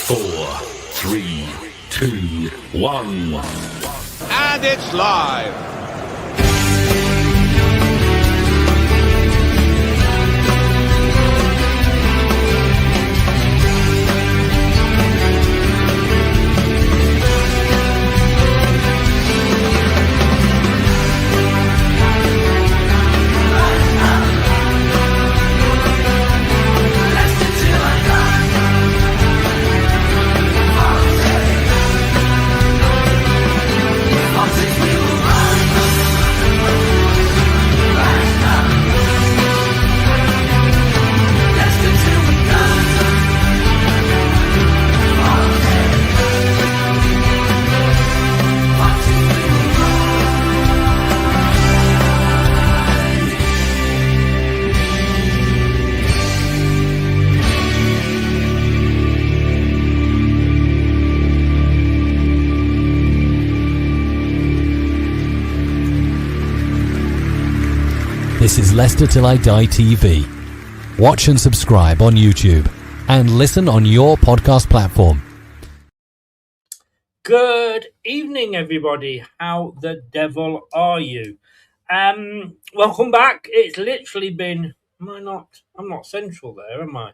4, 3, 2, 1. And it's live. This is Leicester Till I Die TV. Watch and subscribe on YouTube and listen on your podcast platform. Good evening, everybody. How the devil are you? Welcome back. It's literally been... I'm not central there, am I?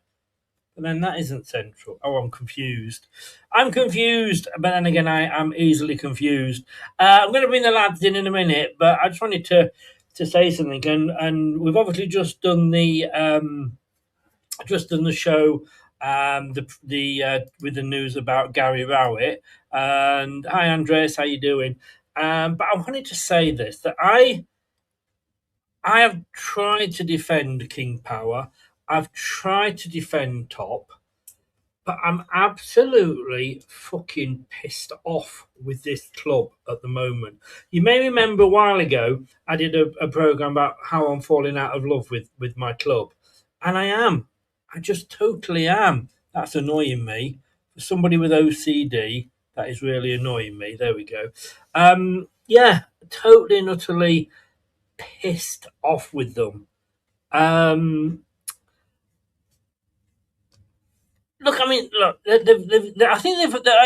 But then that isn't central. Oh, I'm confused. I'm confused, but then again, I am easily confused. I'm going to bring the lads in a minute, but I just wanted to say something, and we've obviously just done the show with the news about Gary Rowett. And hi, Andres, how you doing? But I wanted to say this, that I have tried to defend King Power. I've tried to defend Top, but I'm absolutely fucking pissed off with this club at the moment. You may remember a while ago, I did a program about how I'm falling out of love with my club. And I am. I just totally am. That's annoying me. For somebody with OCD, that is really annoying me. There we go. Yeah, totally and utterly pissed off with them. Look, I mean, look. I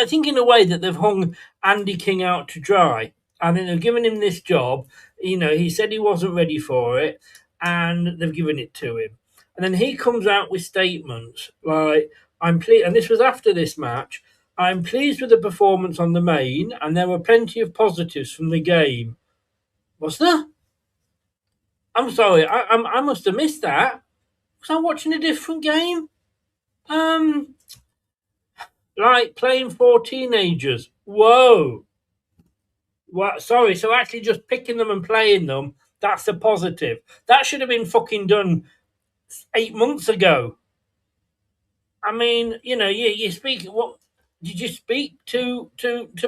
think in a way that they've hung Andy King out to dry. I think they've given him this job. You know, he said he wasn't ready for it, and they've given it to him. And then he comes out with statements like, "I'm pleased," and this was after this match. "I'm pleased with the performance on the main, and there were plenty of positives from the game." Was there? I'm sorry, I must have missed that. Was I watching a different game? Like playing 4 teenagers. Whoa. What? Sorry, so actually just picking them and playing them, that's a positive. That should have been fucking done 8 months ago. I mean, you know, you speak. What did you speak to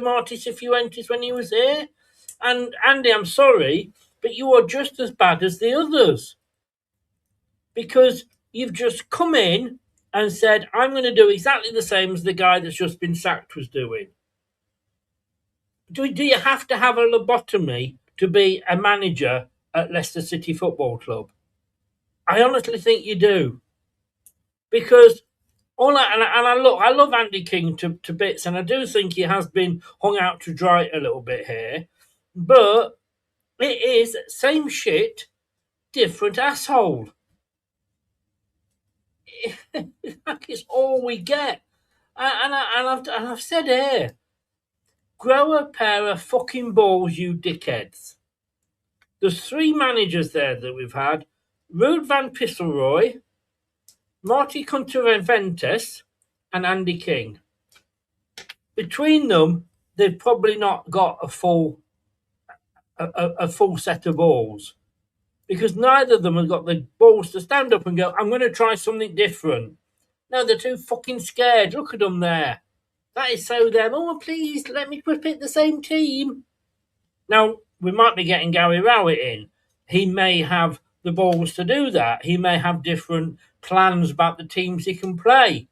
Marty Cifuentes when he was there? And Andy, I'm sorry, but you are just as bad as the others, because you've just come in and said, "I'm going to do exactly the same as the guy that's just been sacked was doing." Do you have to have a lobotomy to be a manager at Leicester City Football Club? I honestly think you do, because I love Andy King to bits, and I do think he has been hung out to dry a little bit here, but it is same shit, different asshole. It's all we get, and I've said here, grow a pair of fucking balls, you dickheads. There's 3 managers there that we've had: Ruud van Nistelrooy, Marty Conterventes, and Andy King. Between them, they've probably not got a full set of balls, because neither of them have got the balls to stand up and go, "I'm going to try something different." No, they're too fucking scared. Look at them there. That is so them. "Oh, please, let me pick the same team." Now, we might be getting Gary Rowett in. He may have the balls to do that. He may have different plans about the teams he can play.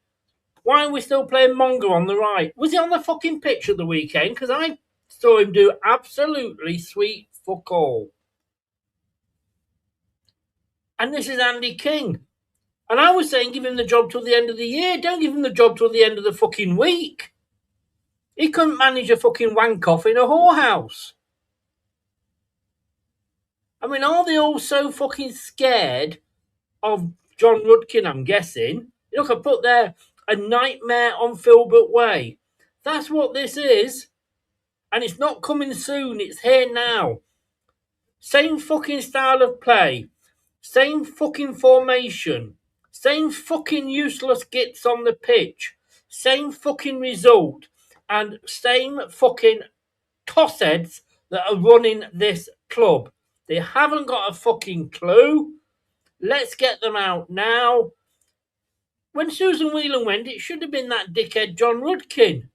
Why are we still playing Mongo on the right? Was he on the fucking pitch at the weekend? Because I saw him do absolutely sweet fuck all. And this is Andy King. And I was saying give him the job till the end of the year. Don't give him the job till the end of the fucking week. He couldn't manage a fucking wank off in a whorehouse. I mean, are they all so fucking scared of John Rudkin, I'm guessing? Look, I put there a nightmare on Filbert Way. That's what this is. And it's not coming soon. It's here now. Same fucking style of play. Same fucking formation. Same fucking useless gits on the pitch. Same fucking result. And same fucking tossheads that are running this club. They haven't got a fucking clue. Let's get them out now. When Susan Whelan went, it should have been that dickhead John Rudkin.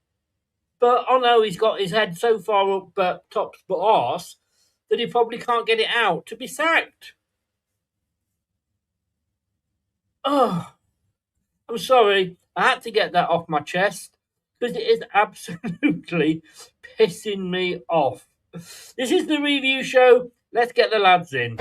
But oh no, he's got his head so far up tops but arse that he probably can't get it out to be sacked. Oh, I'm sorry. I had to get that off my chest because it is absolutely pissing me off. This is the review show. Let's get the lads in.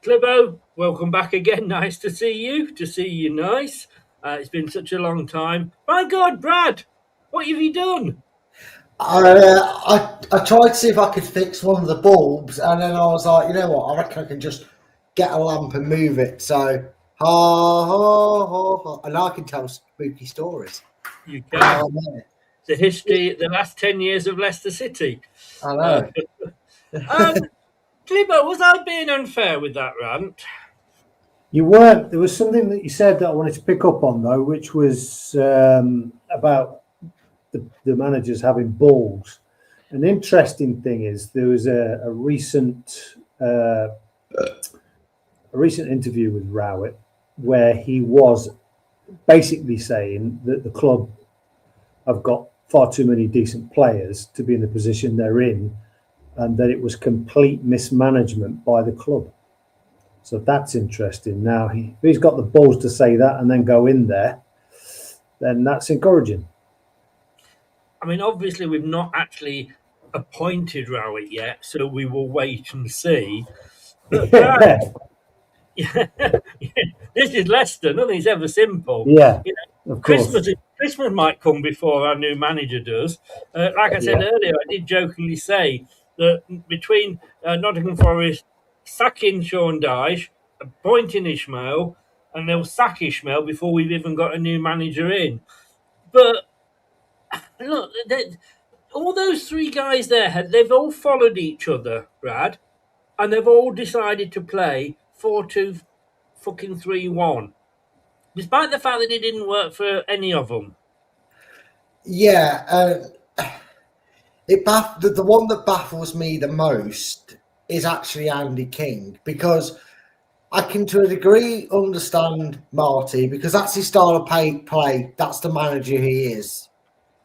Clibbo, welcome back again. Nice to see you. To see you nice. It's been such a long time. My God, Brad, what have you done? I tried to see if I could fix one of the bulbs, and then I was like, you know what? I reckon I can just get a lamp and move it. So, and I can tell spooky stories. You can. The history, the last 10 years of Leicester City. I know. Clibbo, was I being unfair with that rant? You weren't. There was something that you said that I wanted to pick up on, though, which was about the managers having balls. An interesting thing is there was a recent interview with Rowett where he was basically saying that the club have got far too many decent players to be in the position they're in, and that it was complete mismanagement by the club. So that's interesting. Now, if he's got the balls to say that and then go in there, then that's encouraging. I mean, obviously, we've not actually appointed Rowett yet, so we will wait and see. But this is Leicester. Nothing's ever simple. Yeah, you know, of course. Christmas might come before our new manager does. Like I said earlier, I did jokingly say that between Nottingham Forest sacking Sean Dyche, appointing Ishmael, and they'll sack Ishmael before we've even got a new manager in. But look, all those three guys there, they've all followed each other, Brad, and they've all decided to play 4-2-3-1, despite the fact that it didn't work for any of them. Yeah, the one that baffles me the most is actually Andy King, because I can to a degree understand Marty, because that's his style of play. That's the manager he is.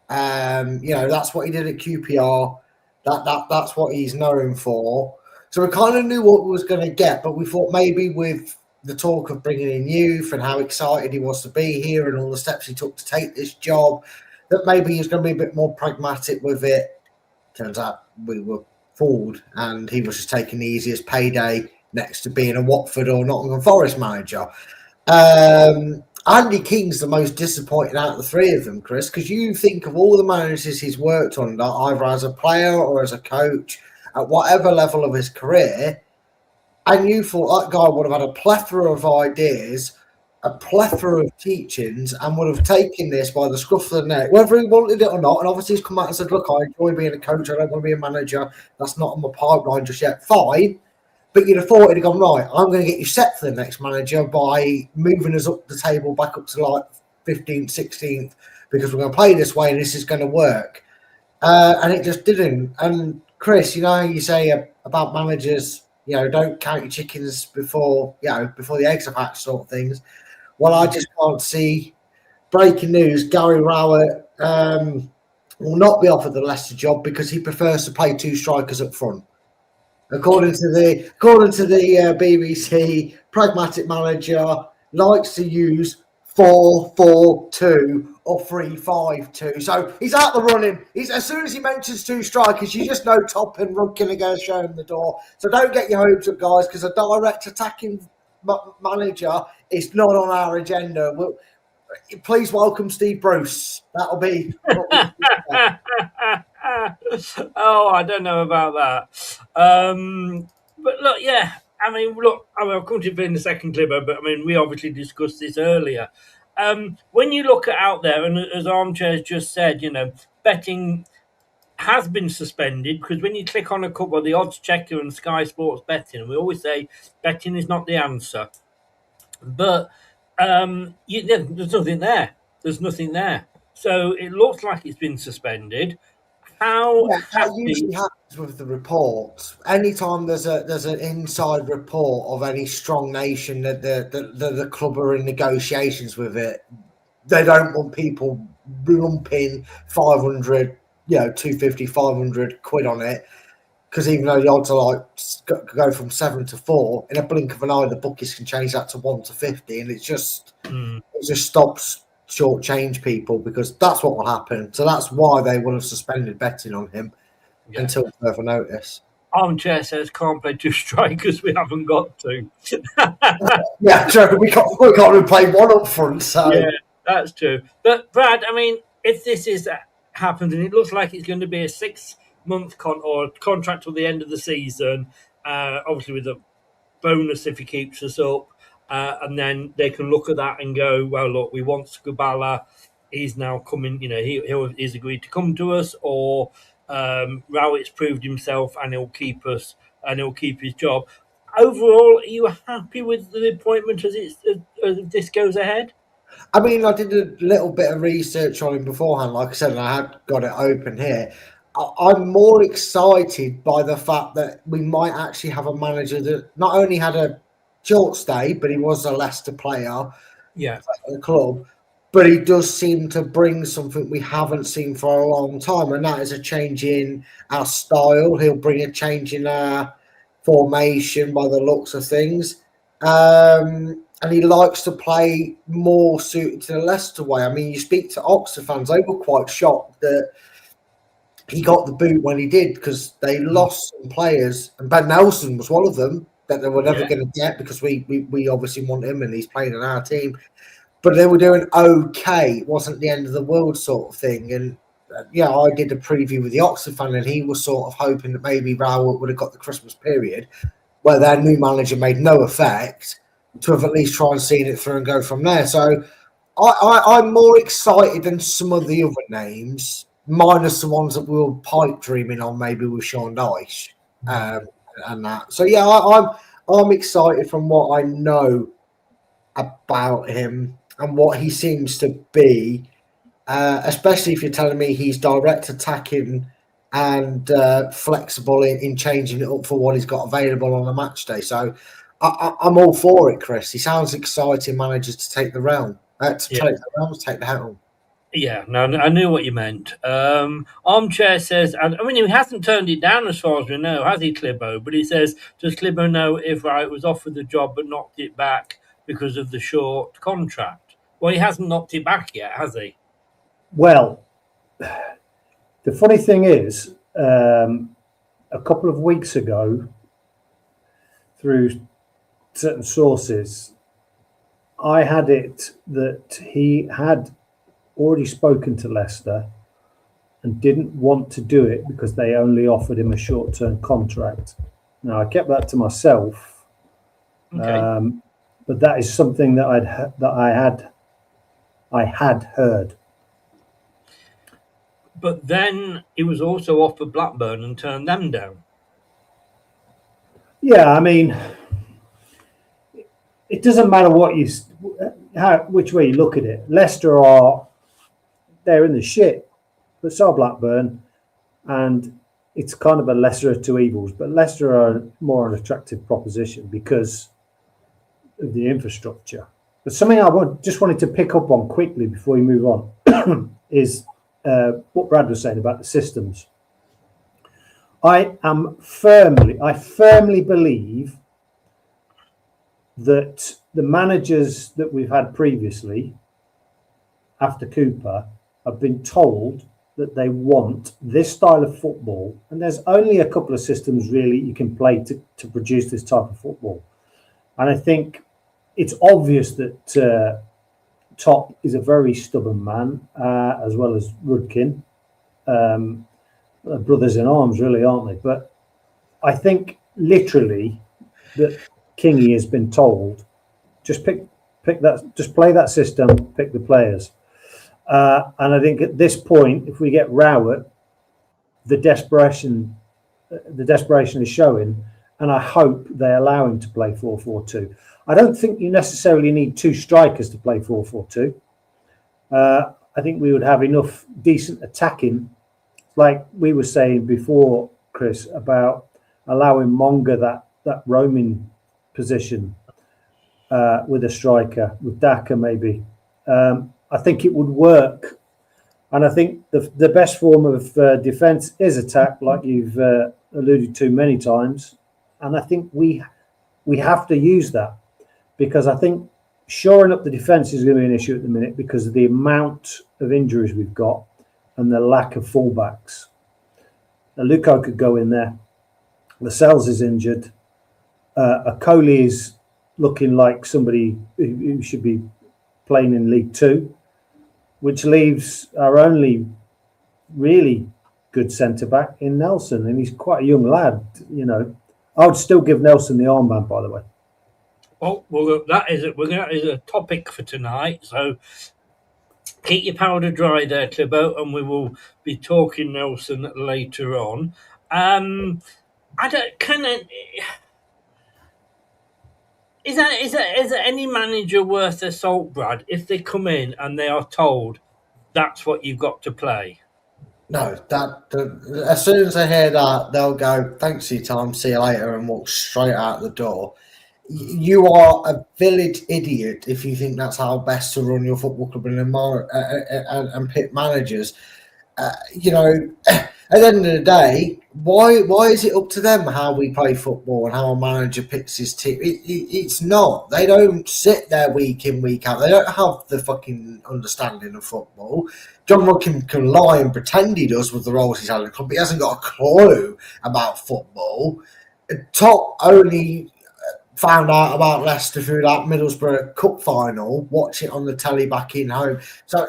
That's what he did at QPR. That's what he's known for. So we kind of knew what we was going to get, but we thought maybe with the talk of bringing in youth and how excited he was to be here and all the steps he took to take this job, that maybe he's going to be a bit more pragmatic with it. Turns out we were fooled, and he was just taking the easiest payday next to being a Watford or Nottingham Forest manager. Andy King's the most disappointing out of the three of them, Chris, because you think of all the managers he's worked on, either as a player or as a coach, at whatever level of his career, and you thought that guy would have had a plethora of ideas, a plethora of teachings, and would have taken this by the scruff of the neck, whether he wanted it or not. And obviously he's come out and said, look, I enjoy being a coach, I don't want to be a manager, that's not on my pipeline just yet. Fine. But you'd have thought he'd have gone, right, I'm going to get you set for the next manager by moving us up the table back up to like 15th, 16th, because we're going to play this way and this is going to work. And it just didn't. And Chris, you say about managers, don't count your chickens before the eggs are hatched, sort of things. Well, I just can't see. Breaking news: Gary Rowett will not be offered the Leicester job because he prefers to play 2 strikers up front. According to the BBC, pragmatic manager likes to use 4-4-2 or 3-5-2. So he's out the running. As soon as he mentions 2 strikers, you just know Top and Rudkin are going to show him the door. So don't get your hopes up, guys, because a direct attacking manager is not on our agenda. Please welcome Steve Bruce. That'll be. Oh, I don't know about that. But look, yeah. I'll come to it in a second, Clipper, but I mean, we obviously discussed this earlier. When you look at out there, and as Armchair's just said, betting has been suspended because when you click on a couple of the odds checker and Sky Sports betting, and we always say betting is not the answer. But there's nothing there. There's nothing there. So it looks like it's been suspended. That usually happens with the reports. Anytime there's an inside report of any strong nation that the club are in negotiations with it, they don't want people lumping 500, 250, 500 quid on it. Because even though the odds are go from 7 to 4, in a blink of an eye, the bookies can change that to 1 to 50, and it just stops shortchange people because that's what will happen. So that's why they will have suspended betting on him until further notice. Armchair says can't play 2 strikers. We haven't got to. Yeah, true. We can't even play 1 up front. So yeah, that's true. But Brad, I mean, if this is happened, and it looks like it's going to be a 6-month contract till the end of the season, obviously with a bonus if he keeps us up. And then they can look at that and go, well, look, we want Skubala. He's now coming, he's agreed to come to us, or Rowett's proved himself and he'll keep us and he'll keep his job. Overall, are you happy with the appointment as this goes ahead? I mean, I did a little bit of research on him beforehand. Like I said, and I had got it open here. I'm more excited by the fact that we might actually have a manager that not only had a short stay, but he was a Leicester player at the club. But he does seem to bring something we haven't seen for a long time, and that is a change in our style. He'll bring a change in our formation by the looks of things. And he likes to play more suited to the Leicester way. I mean, you speak to Oxford fans, they were quite shocked that he got the boot when he did because they lost some players, and Ben Nelson was one of them that they were never going to get because we obviously want him and he's playing in our team. But they were doing okay. It wasn't the end of the world sort of thing. And I did a preview with the Oxford fan, and he was sort of hoping that maybe Rowett would have got the Christmas period where their new manager made no effect to have at least tried and seen it through and go from there. So I'm more excited than some of the other names, minus the ones that we were pipe dreaming on, maybe with Sean Dyche and that. So I'm excited from what I know about him and what he seems to be, especially if you're telling me he's direct attacking and flexible in changing it up for what he's got available on a match day. So I'm all for it, Chris. He sounds exciting manager to take the realm, take the helm. Yeah, no, I knew what you meant. Armchair says, I mean, he hasn't turned it down as far as we know, has he, Clibbo? But he says, does Clibbo know if Wright was offered the job but knocked it back because of the short contract? Well, he hasn't knocked it back yet, has he? Well, the funny thing is, a couple of weeks ago, through certain sources, I had it that he had already spoken to Leicester and didn't want to do it because they only offered him a short-term contract. Now, I kept that to myself, but that is something that I had heard. But then he was also offered Blackburn and turned them down. Yeah, I mean, it doesn't matter which way you look at it. Leicester they're in the shit, but so are Blackburn, and it's kind of a lesser of two evils. But Leicester are more an attractive proposition because of the infrastructure. But something I just wanted to pick up on quickly before we move on is what Brad was saying about the systems. I firmly believe that the managers that we've had previously after Cooper have been told that they want this style of football, and there's only a couple of systems really you can play to produce this type of football. And I think it's obvious that Top is a very stubborn man, as well as Rudkin. Brothers in arms, really, aren't they? But I think literally that Kingy has been told, just pick that, just play that system, pick the players. And I think at this point, if we get Rowett, the desperation is showing, and I hope they allow him to play 4-4-2. I don't think you necessarily need two strikers to play 4-4-2. I think we would have enough decent attacking, like we were saying before, Chris, about allowing Monga that roaming position with a striker, with Daka maybe. I think it would work. And I think the best form of defence is attack, like you've alluded to many times. And I think we have to use that, because I think shoring up the defence is going to be an issue at the minute because of the amount of injuries we've got and the lack of fullbacks. Luko could go in there. Lascelles is injured. Akoli is looking like somebody who should be playing in League Two, which leaves our only really good centre-back in Nelson, and he's quite a young lad, you know. I would still give Nelson the armband, by the way. Oh, well, that is a topic for tonight, so keep your powder dry there, Clibbo, and we will be talking Nelson later on. Is there any manager worth their salt, Brad, if they come in and they are told that's what you've got to play? No, as soon as they hear that, they'll go, thanks for your time, see you later, and walk straight out the door. You are a village idiot if you think that's how best to run your football club and pick managers. You know, at the end of the day, why is it up to them how we play football and how a manager picks his team? It's not. They don't sit there week in, week out. They don't have the fucking understanding of football. John Rudkin can lie and pretend he does with the roles he's had in the club, but he hasn't got a clue about football. Top only found out about Leicester through that Middlesbrough Cup final, watch it on the telly back in home. So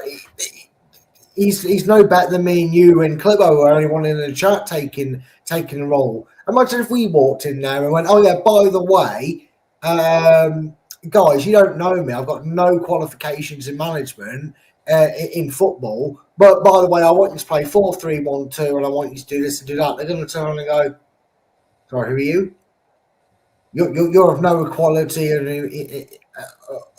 he's no better than me and you and Clibbo or anyone in the chat taking a role. Imagine if we walked in there and went, oh yeah, by the way, guys, you don't know me. I've got no qualifications in management in football. But by the way, I want you to play 4-3-1-2 and I want you to do this and do that. They're going to turn around and go, sorry, who are you? You're of no equality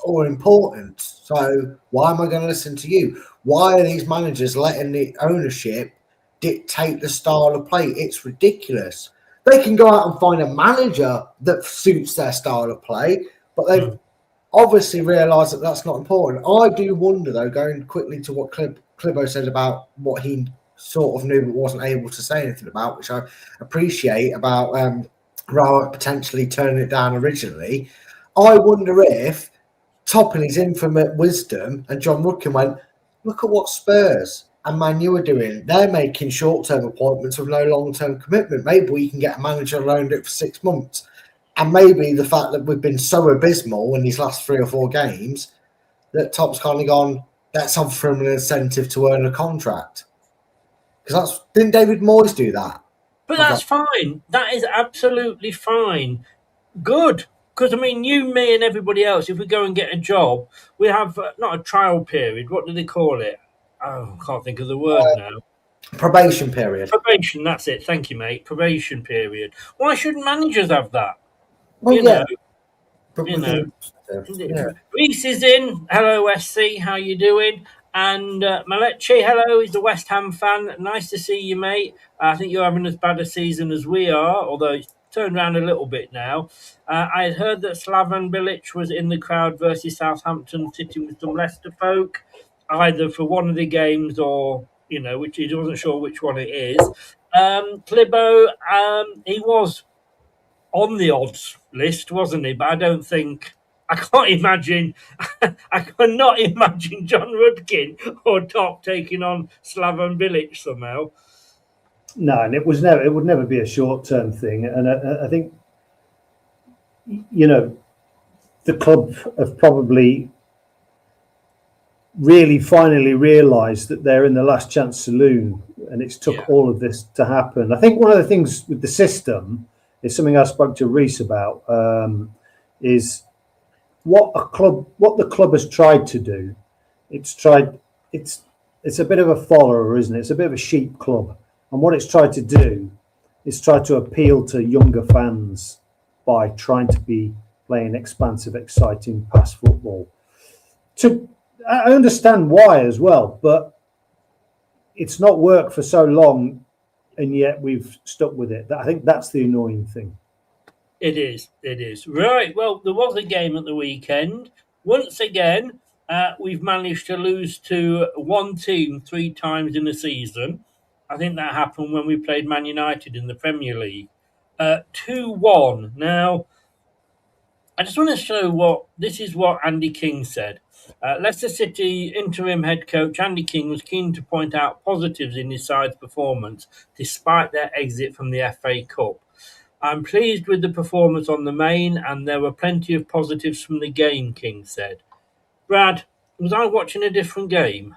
or importance. So why am I going to listen to you? Why are these managers letting the ownership dictate the style of play? It's ridiculous. They can go out and find a manager that suits their style of play, but they've obviously realised that that's not important. I do wonder, though, going quickly to what Clibbo said about what he sort of knew but wasn't able to say anything about, which I appreciate, about Rowett potentially turning it down originally. I wonder if Top in his infinite wisdom and John Rudkin went, look at what Spurs and Man U are doing. They're making short-term appointments with no long-term commitment. Maybe we can get a manager loaned it for 6 months. And maybe the fact that we've been so abysmal in these last 3 or 4 games that Top's kind of gone, let's offer him an incentive to earn a contract. Because didn't David Moyes do that? But that's fine. That is absolutely fine. Good. Because, I mean, you, me, and everybody else, if we go and get a job, we have not a trial period. What do they call it? Oh, I can't think of the word now. Probation period. Probation, that's it. Thank you, mate. Probation period. Why shouldn't managers have that? Well, you yeah. know. Reese is in. Hello, SC. How you doing? And Malechi, hello. He's a West Ham fan. Nice to see you, mate. I think you're having as bad a season as we are, although it's turned around a little bit now. I had heard that Slaven Bilic was in the crowd versus Southampton, sitting with some Leicester folk, either for one of the games or which he wasn't sure which one it is. Clibo, he was on the odds list, wasn't he? But I can't imagine, I cannot imagine John Rudkin or Top taking on Slaven Bilic somehow. No, and it would never be a short-term thing. And I think, the club have probably really finally realised that they're in the last chance saloon, and it's took all of this to happen. I think one of the things with the system is something I spoke to Reese about, is what the club has tried to do. It's a bit of a follower, isn't it? It's a bit of a sheep club. And what it's tried to do is try to appeal to younger fans by trying to be playing expansive, exciting pass football. I understand why as well, but it's not worked for so long, and yet we've stuck with it. I think that's the annoying thing. It is. Right, well, there was a game at the weekend. Once again, we've managed to lose to one team 3 times in a season. I think that happened when we played Man United in the Premier League. 2-1. Now, I just want to show this is what Andy King said. Leicester City interim head coach Andy King was keen to point out positives in his side's performance despite their exit from the FA Cup. I'm pleased with the performance on the main, and there were plenty of positives from the game, King said. Brad, was I watching a different game?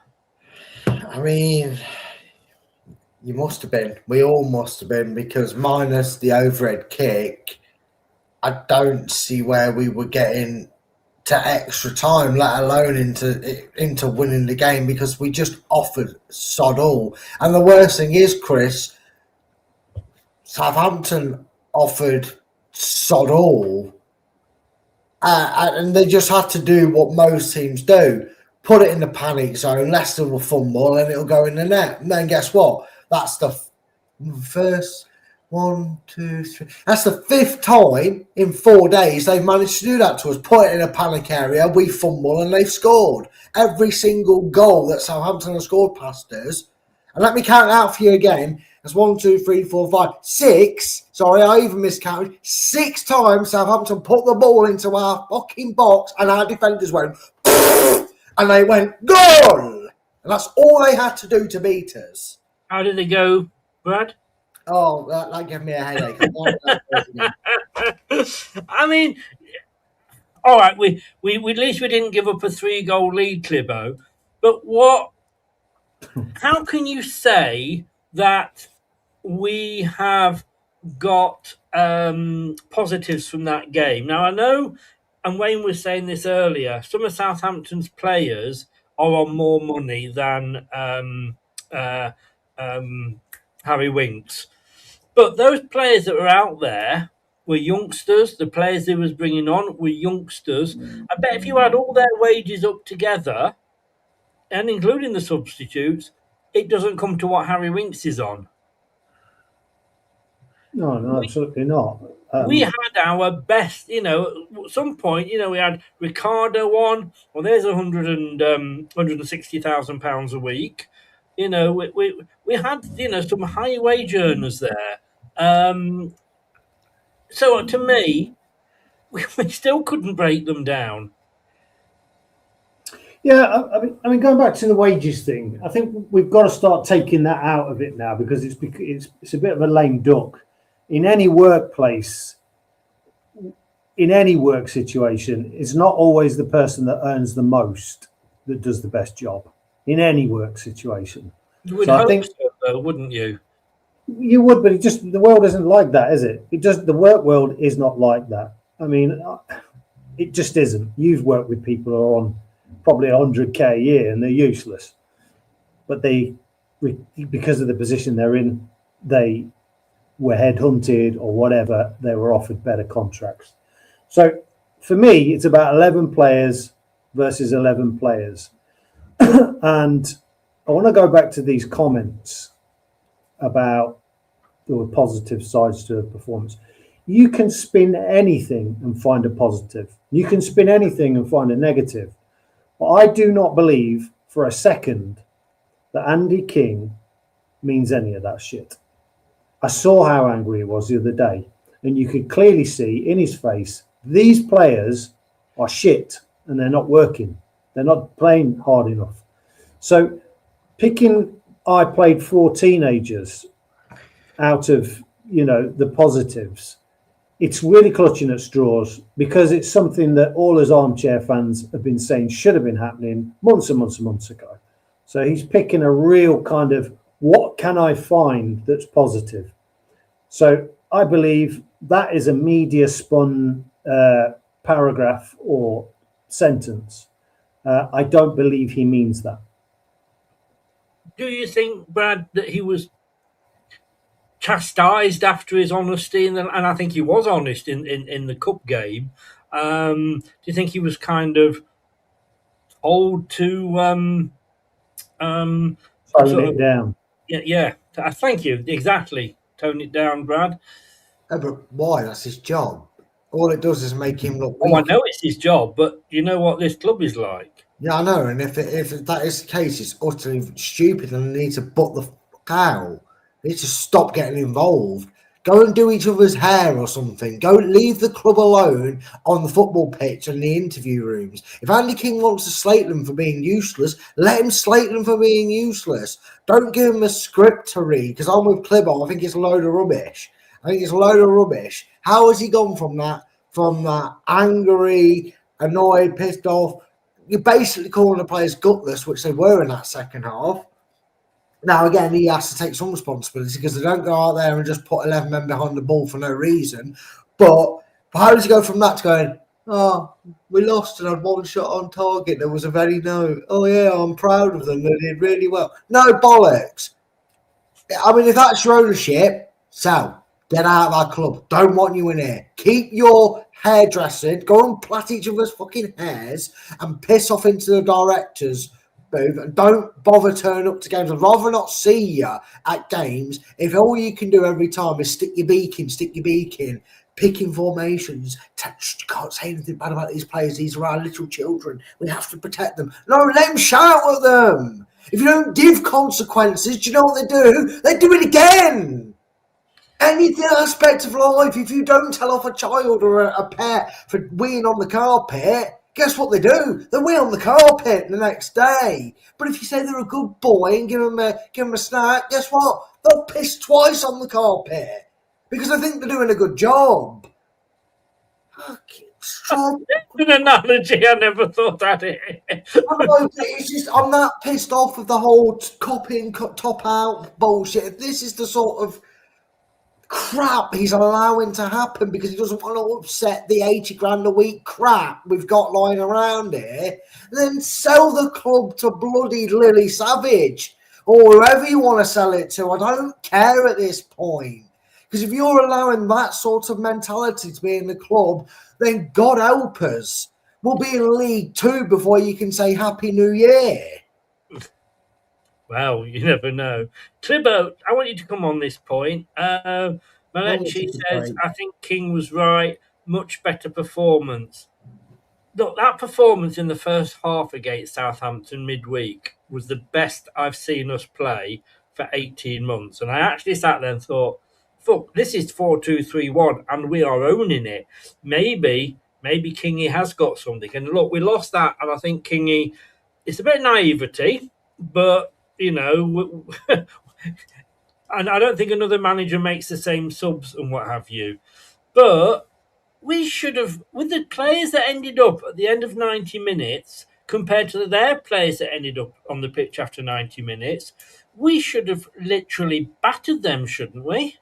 I mean, you must have been. We all must have been, because minus the overhead kick, I don't see where we were getting to extra time, let alone into winning the game, because we just offered sod all. And the worst thing is, Chris, Southampton offered sod all, and they just had to do what most teams do: put it in the panic zone. Leicester will fumble and it'll go in the net. And then guess what? That's the first 1, 2, 3. That's the 5th time in 4 days they've managed to do that to us. Put it in a panic area, we fumble, and they've scored. Every single goal that Southampton has scored past us. And let me count it out for you again. That's 1, 2, 3, 4, 5, 6. Sorry, I even miscounted. 6 times Southampton put the ball into our fucking box, and our defenders went, and they went, goal! And that's all they had to do to beat us. How did they go, Brad? Oh, that gave me a headache. I mean, all right, we at least we didn't give up a 3-goal lead, Clibo. But how can you say that we have got positives from that game? Now, I know, and Wayne was saying this earlier, some of Southampton's players are on more money than Harry Winks. But those players that were out there were youngsters. The players he was bringing on were youngsters. I bet if you add all their wages up together, and including the substitutes, it doesn't come to what Harry Winks is on. No, absolutely not. We had our best, at some point, we had Ricardo on. Well, there's £160,000 a week. We had, some high wage earners there. So to me, we still couldn't break them down. Yeah, I mean, going back to the wages thing, I think we've got to start taking that out of it now, because it's a bit of a lame duck. In any workplace, in any work situation, it's not always the person that earns the most that does the best job in any work situation. You would hope so, though, wouldn't you? You would, but the world isn't like that, is it? The work world is not like that. I mean, it just isn't. You've worked with people who are on probably 100k a year and they're useless, but because of the position they're in, they were headhunted or whatever, they were offered better contracts. So for me, it's about 11 players versus 11 players. And I want to go back to these comments about the positive sides to a performance. You can spin anything and find a positive. You can spin anything and find a negative. But I do not believe for a second that Andy King means any of that shit. I saw how angry he was the other day, and you could clearly see in his face, these players are shit and they're not working. They're not playing hard enough. So I played 4 teenagers out of, the positives. It's really clutching at straws because it's something that all us armchair fans have been saying should have been happening months and months and months ago. So he's picking a real kind of, what can I find that's positive? So I believe that is a media spun paragraph or sentence. I don't believe he means that. Do you think, Brad, that he was chastised after his honesty, and I think he was honest in the cup game? Do you think he was kind of old to Tone it down? Yeah. Thank you. Exactly. Tone it down, Brad. Yeah, but why? That's his job. All it does is make him look weak. Oh, I know it's his job, but you know what this club is like. Yeah, I know. And if that is the case, it's utterly stupid and they need to butt the fuck out. They need to stop getting involved. Go and do each other's hair or something. Go leave the club alone on the football pitch and the interview rooms. If Andy King wants to slate them for being useless, let him slate them for being useless. Don't give him a script to read, because I'm with Clibbo. I think it's a load of rubbish. How has he gone from that angry, annoyed, pissed off? You're basically calling the players gutless, which they were in that second half. Now, again, he has to take some responsibility because they don't go out there and just put 11 men behind the ball for no reason. But how does he go from that to going, oh, we lost and had 1 shot on target? There was a very no. Oh, yeah, I'm proud of them. They did really well. No bollocks. I mean, if that's your ownership, so get out of our club. Don't want you in here. Keep your hairdressing. Go and plait each other's fucking hairs and piss off into the directors' booth. And don't bother turning up to games. I'd rather not see you at games if all you can do every time is stick your beak in, picking formations. You can't say anything bad about these players. These are our little children. We have to protect them. No, let them shout at them. If you don't give consequences, do you know what they do? They do it again. Any aspect of life, if you don't tell off a child or a pet for weeing on the carpet, guess what they do? They wee on the carpet the next day. But if you say they're a good boy and give them a snack, guess what? They'll piss twice on the carpet because I think they're doing a good job. An analogy I never thought I'd hear. It's just, I'm that pissed off with the whole cop in, top out bullshit. This is the sort of crap he's allowing to happen because he doesn't want to upset the 80 grand a week crap we've got lying around here. Then sell the club to bloody Lily Savage or whoever you want to sell it to. I don't care at this point. Because if you're allowing that sort of mentality to be in the club, then God help us. We'll be in League 2 before you can say Happy New Year. Well, you never know. Clibbo, I want you to come on this point. Malechi says, I think King was right. Much better performance. Look, that performance in the first half against Southampton midweek was the best I've seen us play for 18 months. And I actually sat there and thought, fuck, this is 4-2-3-1 and we are owning it. Maybe Kingy has got something. And look, we lost that. And I think Kingy, it's a bit naivety, but, you know, and I don't think another manager makes the same subs and what have you. But we should have, with the players that ended up at the end of 90 minutes compared to their players that ended up on the pitch after 90 minutes, we should have literally battered them, shouldn't we?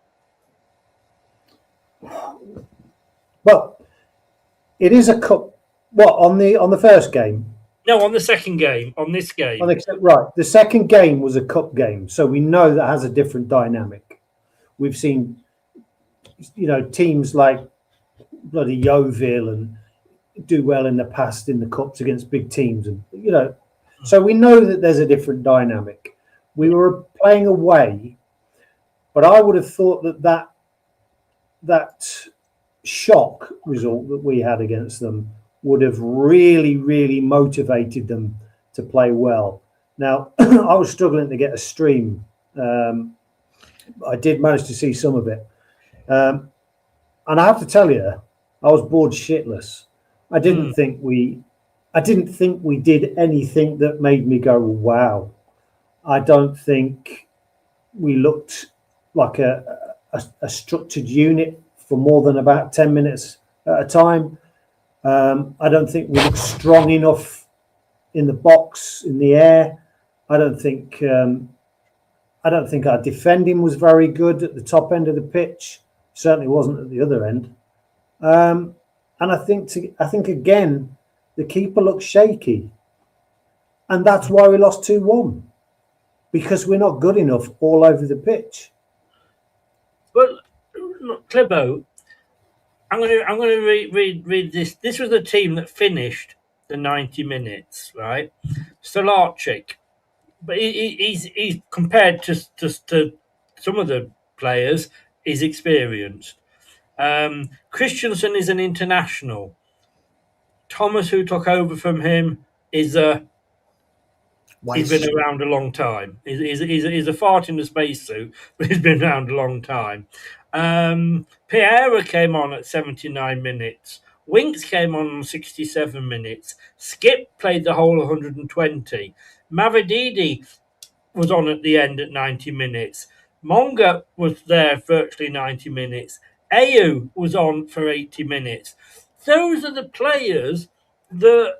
Well, it is a cup. What, on the first game? No, on the second game. On this game, right. The second game was a cup game, so we know that has a different dynamic. We've seen, you know, teams like bloody Yeovil and do well in the past in the cups against big teams, and you know, so we know that there's a different dynamic. We were playing away, but I would have thought that shock result that we had against them would have really, really motivated them to play well. Now, I was struggling to get a stream. I did manage to see some of it. And I have to tell you, I was bored shitless. I didn't think we did anything that made me go, wow. I don't think we looked like a structured unit for more than about 10 minutes at a time. I don't think we looked strong enough in the box, in the air. I don't think our defending was very good at the top end of the pitch. Certainly wasn't at the other end. And I think again, the keeper looked shaky. And that's why we lost 2-1. Because we're not good enough all over the pitch. But look, Clibbo, I'm going to read this. This was the team that finished the 90 minutes, right? Stolarczyk, but he's compared to some of the players, he's experienced. Christensen is an international. Thomas, who took over from him, is he's been around a long time. He's a fart in the spacesuit, but he's been around a long time. Pereira came on at 79 minutes. Winks came on 67 minutes. Skip played the whole 120. Mavididi was on at the end at 90 minutes. Monga was there virtually 90 minutes. Ayew was on for 80 minutes. Those are the players that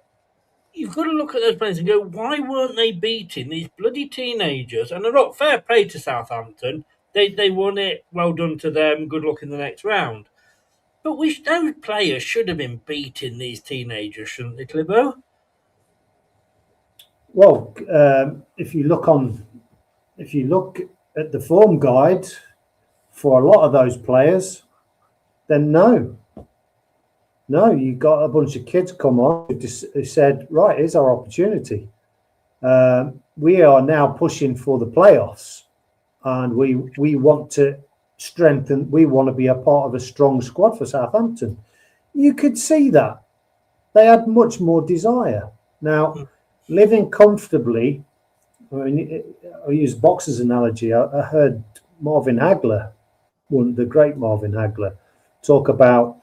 you've got to look at those players and go, why weren't they beating these bloody teenagers? And look, fair play to Southampton. They won it. Well done to them. Good luck in the next round. But those players should have been beating these teenagers, shouldn't they, Clibbo? Well, if you look at the form guide for a lot of those players, then no, you got a bunch of kids come on who said, right, here's our opportunity. We are now pushing for the playoffs, and we want to strengthen. We want to be a part of a strong squad for Southampton. You could see that they had much more desire. Now, living comfortably, I mean, I use boxer's analogy. I heard Marvin Hagler, the great Marvin Hagler, talk about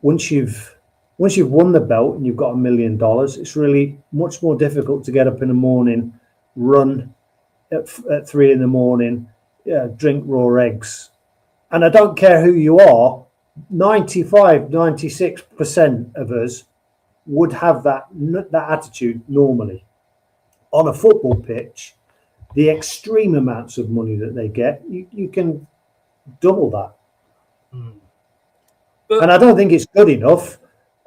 once you've won the belt and you've got $1 million, it's really much more difficult to get up in the morning, run at 3 a.m, drink raw eggs. And I don't care who you are, 96% of us would have that attitude normally. On a football pitch, the extreme amounts of money that they get, you can double that. And I don't think it's good enough,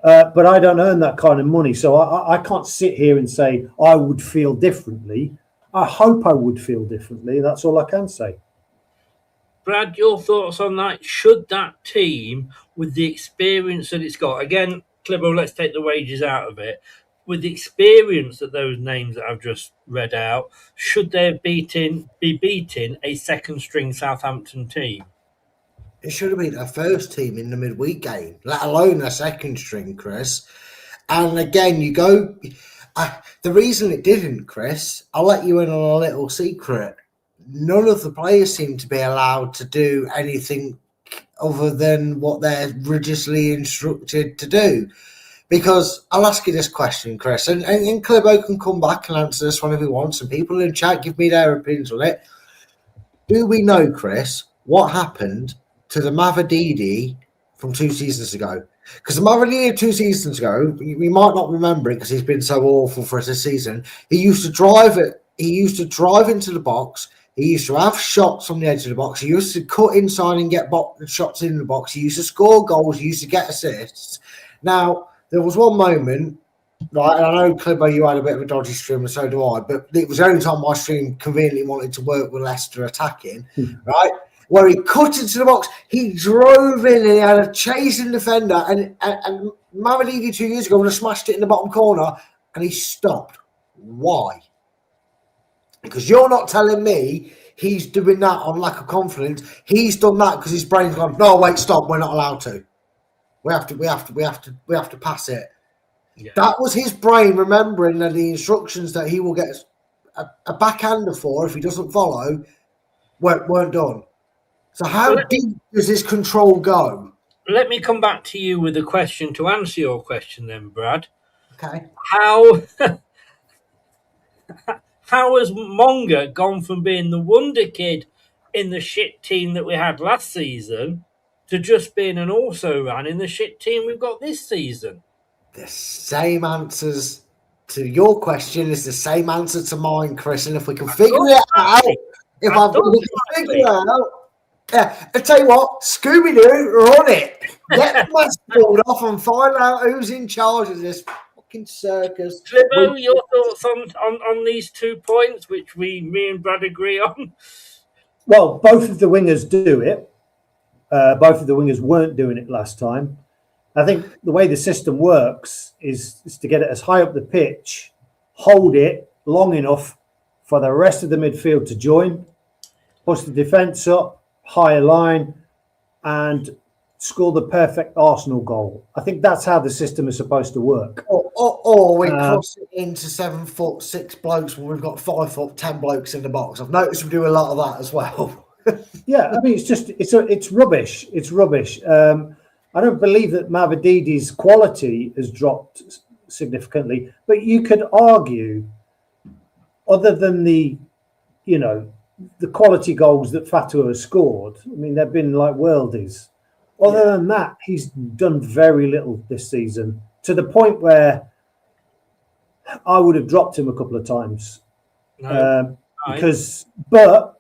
but I don't earn that kind of money. So I can't sit here and say I would feel differently. I hope I would feel differently. That's all I can say. Brad, your thoughts on that? Should that team, with the experience that it's got, again, Clibbo, let's take the wages out of it, with the experience that those names that I've just read out, should they be beating a second-string Southampton team? It should have been a first team in the midweek game, let alone a second string, Chris. And again, you go... the reason it didn't, Chris, I'll let you in on a little secret. None of the players seem to be allowed to do anything other than what they're religiously instructed to do. Because I'll ask you this question, Chris, and Clibbo can come back and answer this one if he wants, and people in chat give me their opinions on it. Do we know, Chris, what happened to the Mavididi from 2 seasons ago? Because the Mavididi 2 seasons ago, we might not remember it because he's been so awful for us this season. He used to drive into the box. He used to have shots from the edge of the box. He used to cut inside and get shots in the box. He used to score goals. He used to get assists. Now, there was one moment, right, and I know, Clibbo, you had a bit of a dodgy stream, and so do I, but it was the only time my stream conveniently wanted to work with Leicester attacking, right, where he cut into the box, he drove in and he had a chasing defender, and Mavididi 2 years ago would have smashed it in the bottom corner, and he stopped. Why? Because you're not telling me he's doing that on lack of confidence. He's done that because his brain's gone, no, wait, stop, we're not allowed to. We have to pass it. Yeah. That was his brain remembering the instructions that he will get a backhander for if he doesn't follow weren't done. So how deep does his control go? Let me come back to you with a question to answer your question then, Brad. Okay. How has Monga gone from being the wonder kid in the shit team that we had last season to just being an also-ran in the shit team we've got this season? The same answers to your question is the same answer to mine, Chris. And if we can figure it out, we can figure it out. Yeah, I tell you what, Scooby-Doo, run it. Get the mask pulled off and find out who's in charge of this fucking circus. Slippo, your thoughts on these 2 points, which me and Brad agree on? Well, both of the wingers do it. Both of the wingers weren't doing it last time. I think the way the system works is to get it as high up the pitch, hold it long enough for the rest of the midfield to join, push the defence up, higher line, and score the perfect Arsenal goal. I think that's how the system is supposed to work. Or we cross it into 7'6" blokes when we've got 5'10" blokes in the box. I've noticed we do a lot of that as well. Yeah, I mean, it's rubbish. It's rubbish. I don't believe that Mavadidi's quality has dropped significantly, but you could argue, other than the quality goals that Fatou has scored, I mean, they've been like worldies. Other than that, he's done very little this season, to the point where I would have dropped him a couple of times. But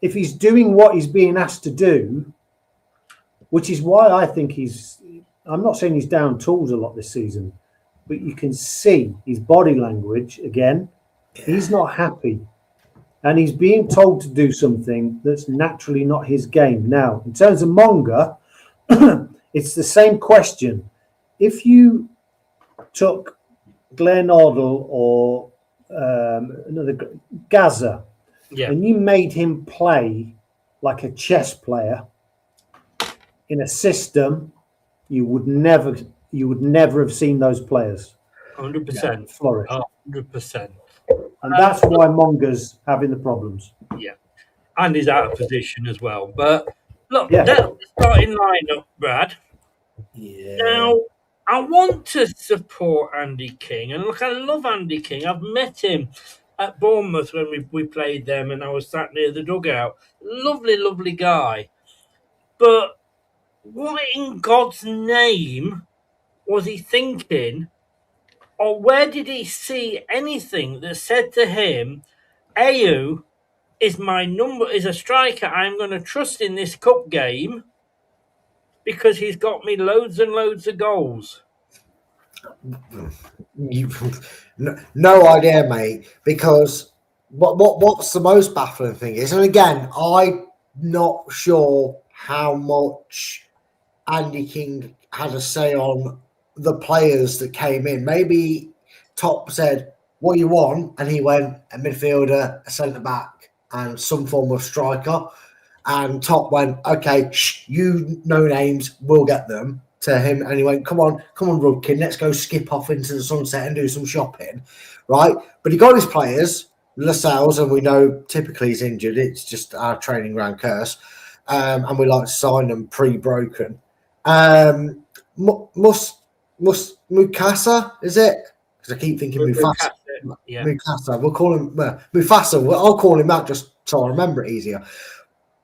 if he's doing what he's being asked to do, which is why I think I'm not saying he's down tools a lot this season, but you can see his body language again. He's not happy. And he's being told to do something that's naturally not his game. Now, in terms of Monga, it's the same question. If you took Glenn Oddle or another Gaza, and you made him play like a chess player in a system, you would never have seen those players 100% flourish. 100%. And that's why Monga's having the problems. Yeah. And he's out of position as well. But look, that's the starting lineup, Brad. Yeah. Now, I want to support Andy King. And look, I love Andy King. I've met him at Bournemouth when we played them and I was sat near the dugout. Lovely, lovely guy. But what in God's name was he thinking? Or where did he see anything that said to him, Ayew is a striker I'm going to trust in this cup game because he's got me loads and loads of goals? No idea, mate. Because what's the most baffling thing is, and again, I'm not sure how much Andy King had a say on the players that came in. Maybe Top said, "What you want?" and he went, a midfielder, a centre back, and some form of striker. And Top went, "Okay, you know names, we'll get them." To him, and he went, "Come on, Rudkin, let's go skip off into the sunset and do some shopping," right? But he got his players, Lascelles, and we know typically he's injured. It's just our training ground curse, and we like to sign them pre-broken. Mukasa, is it? Because I keep thinking Mufasa. Mukasa. We'll call him Mufasa. I'll call him that just so I remember it easier.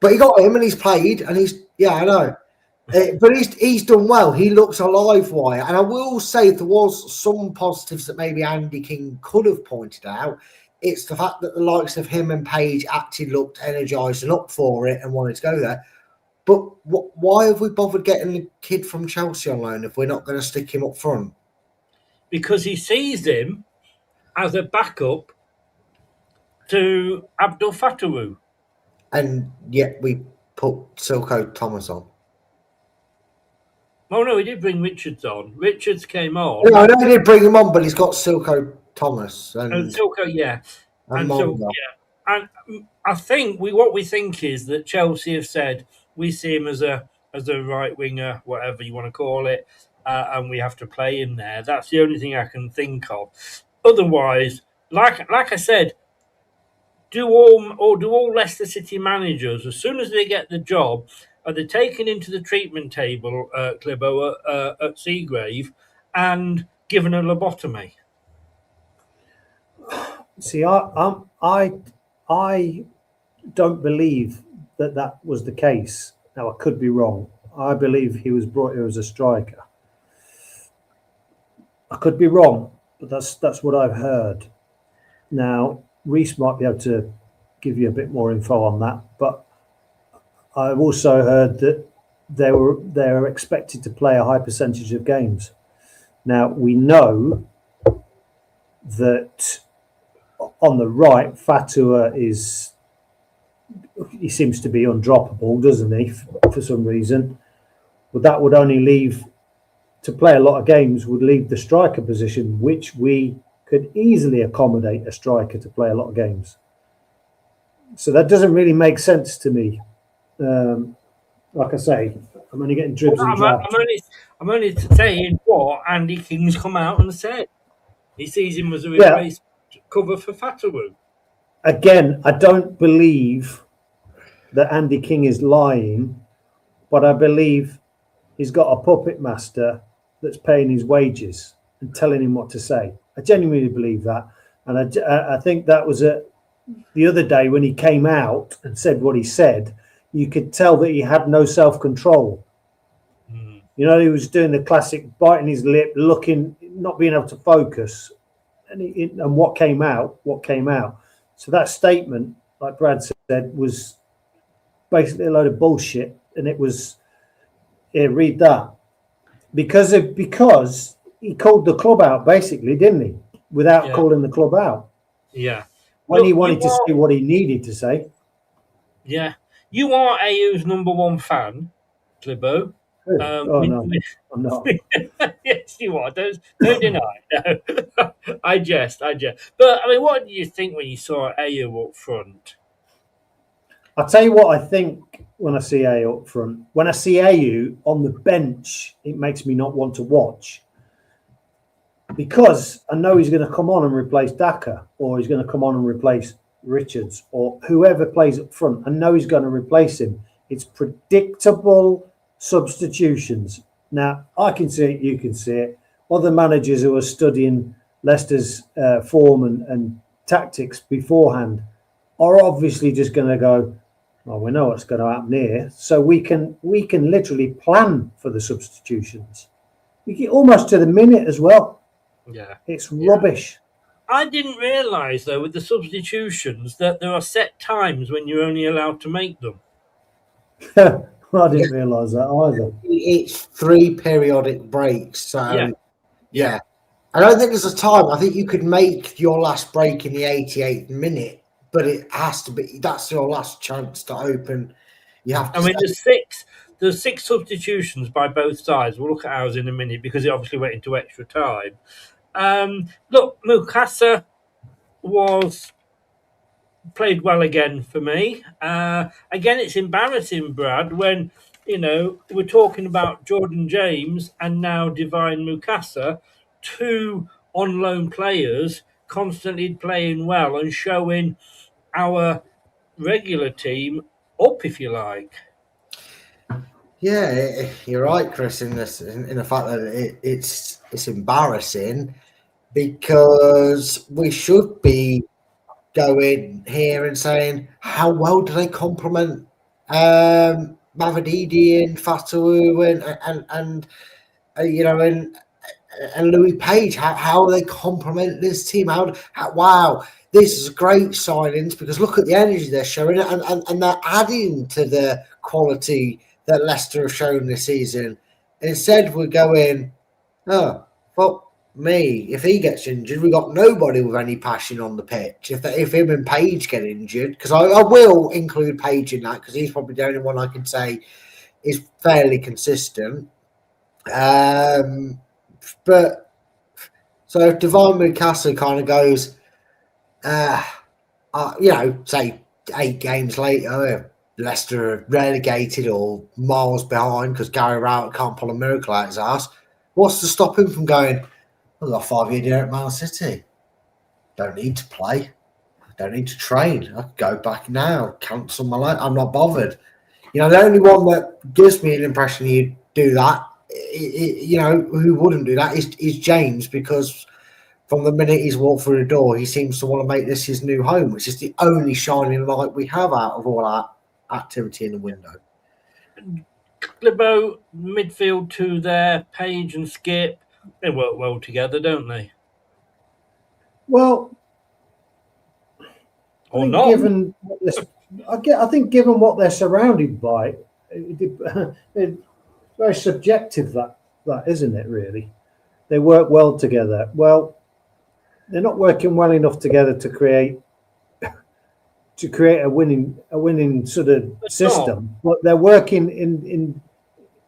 But he got him and he's played, and I know. But he's done well. He looks alive, Wyatt. And I will say there was some positives that maybe Andy King could have pointed out. It's the fact that the likes of him and Page actually looked energised and up for it and wanted to go there. But why have we bothered getting the kid from Chelsea on loan if we're not going to stick him up front? Because he sees him as a backup to Abdul Fattah. And yet we put Silko Thomas on. Oh, no, he did bring Richards on. Richards came on. No, I know he did bring him on, but he's got Silko Thomas. And Silko, yeah. And I think what we think is that Chelsea have said we see him as a right winger, whatever you want to call it, and we have to play him there. That's the only thing I can think of. Otherwise, like I said, do all Leicester City managers, as soon as they get the job, are they taken into the treatment table, Clibbo, at Seagrave, and given a lobotomy? See, I don't believe that was the case. Now, I could be wrong. I believe he was brought here as a striker. I could be wrong, but that's what I've heard. Now, Reece might be able to give you a bit more info on that, but I've also heard that they're expected to play a high percentage of games. Now, we know that on the right, Fatua he seems to be undroppable, doesn't he, for some reason? But that would only leave, to play a lot of games, would leave the striker position, which we could easily accommodate a striker to play a lot of games. So that doesn't really make sense to me. Like I say, I'm only getting dribs and drabs. I'm only saying what Andy King's come out and said. He sees him as a replacement cover for Fatawu. Again, I don't believe that Andy King is lying, but I believe he's got a puppet master that's paying his wages and telling him what to say. I genuinely believe that. And I think that was the other day when he came out and said what he said, you could tell that he had no self-control. You know, he was doing the classic biting his lip, looking, not being able to focus. And what came out. So that statement, like Brad said, was basically a load of bullshit. And it was, read that. Because he called the club out, basically, didn't he? Without calling the club out. Yeah. When he wanted to say what he needed to say. Yeah. You are AU's number one fan, Clibbo. No, I'm not. Yes, you are. Don't deny. No. I jest. But I mean, what did you think when you saw AU up front? I'll tell you what I think when I see AU up front. When I see AU on the bench, it makes me not want to watch. Because I know he's going to come on and replace Daka, or he's going to come on and replace Richards, or whoever plays up front. I know he's going to replace him. It's predictable substitutions. Now, I can see it, you can see it. Other managers who are studying Leicester's form and tactics beforehand are obviously just going to go, well, we know what's going to happen here. So we can literally plan for the substitutions. We get almost to the minute as well. Yeah. It's rubbish. I didn't realise, though, with the substitutions that there are set times when you're only allowed to make them. I didn't realise that either. It's 3 periodic breaks. So, yeah. I don't think there's a time. I think you could make your last break in the 88th minute, but it has to be, that's your last chance to open. You have to. I mean, there's 6 substitutions by both sides. We'll look at ours in a minute because it obviously went into extra time. Look, Mukasa played well again for me. Again, it's embarrassing, Brad, when, we're talking about Jordan James and now Divine Mukasa, 2 on-loan players constantly playing well and showing our regular team up, if you like. Yeah, you're right, Chris, in the fact that it's embarrassing, because we should be going here and saying how well do they complement Mavididi and Fatawu and Louis Page. How they complement this team? Wow, this is great signings, because look at the energy they're showing, and they're adding to the quality that Leicester have shown this season. Instead, we're going, oh, fuck me. If he gets injured, we got nobody with any passion on the pitch. If him and Page get injured, because I will include Page in that, because he's probably the only one I can say is fairly consistent. But so if Divine Mukasa kind of goes, say 8 games later, Leicester are relegated or miles behind because Gary Rowett can't pull a miracle out his ass, what's to stop him from going, I've got a 5-year deal at Man City. Don't need to play. don't need to train. I could go back now, cancel my life. I'm not bothered. You know, the only one that gives me an impression he'd do that, you know, who wouldn't do that is James, because from the minute he's walked through the door, he seems to want to make this his new home, which is the only shining light we have out of all our activity in the window. Clibbo, midfield two there, Page and Skip, they work well together, don't they? Well, Or I think not? I think given what they're surrounded by, it's very subjective, that isn't it, really? They work well together. Well, they're not working well enough together to create a winning sort of system, but they're working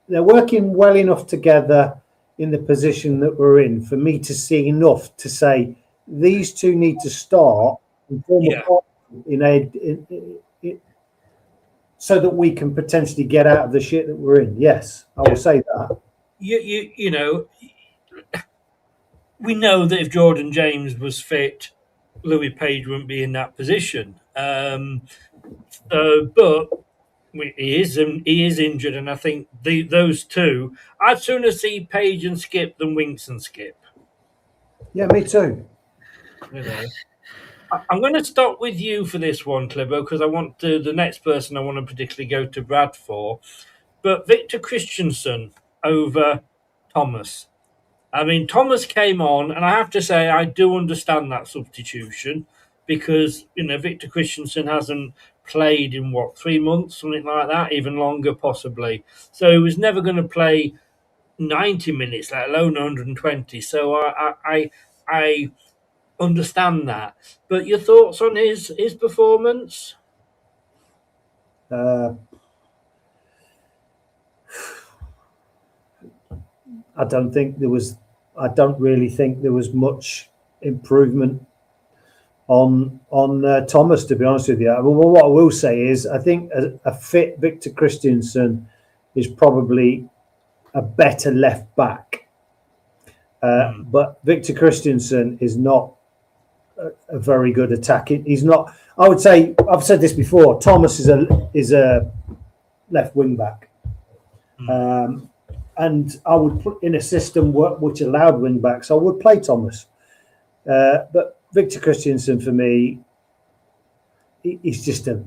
they're working well enough together in the position that we're in for me to see enough to say these two need to start and form a partnership so that we can potentially get out of the shit that we're in. Yes, I will say that. You know, we know that if Jordan James was fit, Louis Page wouldn't be in that position. But he is injured, and I think those two, I'd sooner see Page and Skip than Winks and Skip. Yeah, me too. You know, I'm going to stop with you for this one, Clibbo, because I want the next person I want to particularly go to Brad for. But Victor Christensen over Thomas. I mean, Thomas came on, and I have to say I do understand that substitution, because, you know, Victor Christensen hasn't played in 3 months, something like that, even longer possibly. So he was never going to play 90 minutes, let alone 120. So I understand that. But your thoughts on his performance? I don't really think there was much improvement on Thomas, to be honest with you. Well, what I will say is I think a fit Victor Christensen is probably a better left back. But Victor Christensen is not a very good attacking. He's not. I would say, I've said this before, Thomas is a left wing back. And I would put in a system which allowed wing backs, I would play Thomas. But Victor Christensen, for me, he's just a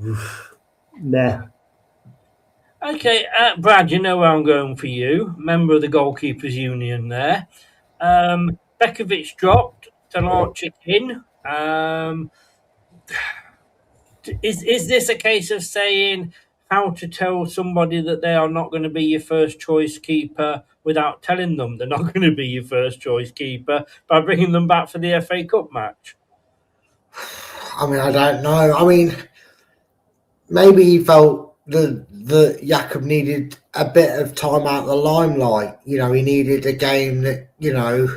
nah. Okay, Brad, you know where I'm going for you. Member of the Goalkeepers Union there. Bekovic dropped, Talarczyk in. Is this a case of saying how to tell somebody that they are not going to be your first choice keeper without telling them they're not going to be your first choice keeper by bringing them back for the FA Cup match? I mean, I don't know. I mean, maybe he felt that Jakob needed a bit of time out of the limelight. You know, he needed a game that, you know,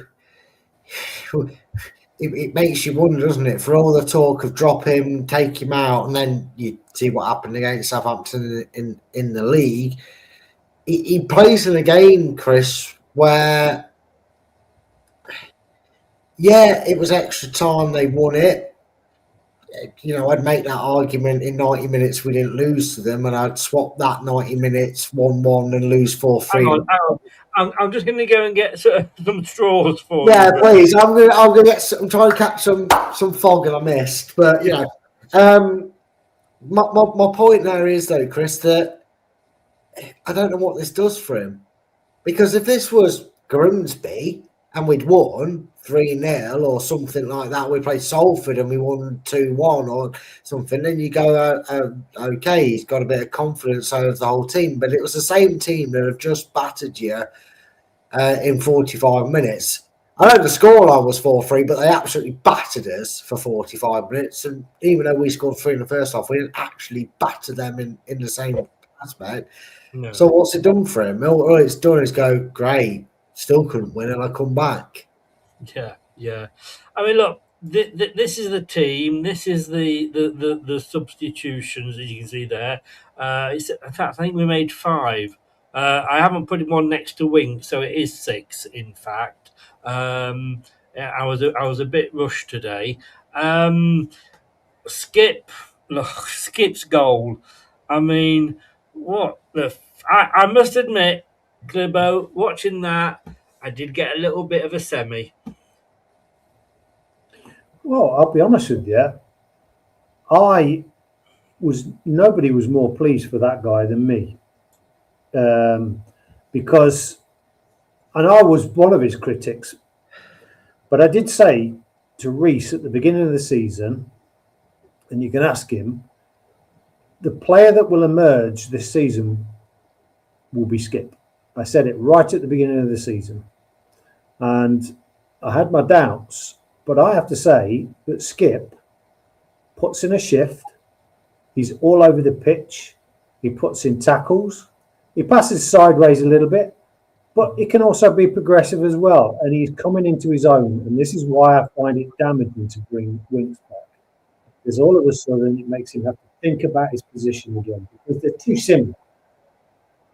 it makes you wonder, doesn't it? For all the talk of drop him, take him out, and then you see what happened against Southampton in the league. He plays in a game, Chris, where, yeah, it was extra time, they won it. You know, I'd make that argument in 90 minutes we didn't lose to them, and I'd swap that 90 minutes 1-1 and lose 4-3. Hang on. I'm just going to go and get some straws for you. Yeah, please. I'm gonna get. I'm trying to catch some fog and I missed, but you know, my point there is though, Chris, that I don't know what this does for him, because if this was Grimsby and we'd won 3-0 or something like that, we played Salford and we won 2-1 or something, then you go, okay, he's got a bit of confidence over the whole team. But it was the same team that have just battered you in 45 minutes. I know the scoreline was 4-3, but they absolutely battered us for 45 minutes. And even though we scored 3 in the first half, we didn't actually batter them in the same aspect. No. So what's it done for him? All it's done is go, great, still couldn't win, and I come back. Yeah. I mean, look, this is the team. This is the substitutions, as you can see there. In fact, I think we made 5. I haven't put one next to Wink, so it is 6, in fact. I was a bit rushed today. Skip's goal. I mean, what the? I must admit, Clibbo, watching that, I did get a little bit of a semi. Well, I'll be honest with you. Nobody was more pleased for that guy than me, because, and I was one of his critics, but I did say to Reece at the beginning of the season, and you can ask him, the player that will emerge this season will be Skip. I said it right at the beginning of the season, and I had my doubts, but I have to say that Skip puts in a shift. He's all over the pitch. He puts in tackles. He passes sideways a little bit, but he can also be progressive as well. And he's coming into his own. And this is why I find it damaging to bring Winks back. Because all of a sudden it makes him have to think about his position again, because they're too similar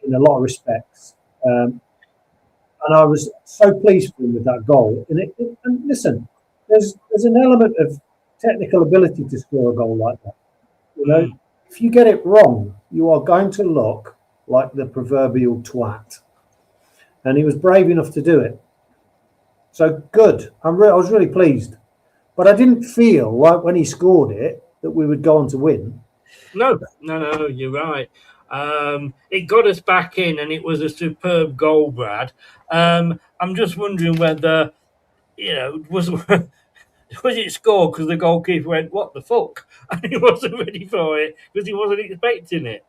in a lot of respects. And I was so pleased for him with that goal. And listen, there's an element of technical ability to score a goal like that. You know, if you get it wrong, you are going to look like the proverbial twat. And he was brave enough to do it. So good. I was really pleased. But I didn't feel like when he scored it that we would go on to win. No, you're right. It got us back in, and it was a superb goal, Brad. I'm just wondering whether, was it scored because the goalkeeper went, "What the fuck?" and he wasn't ready for it because he wasn't expecting it.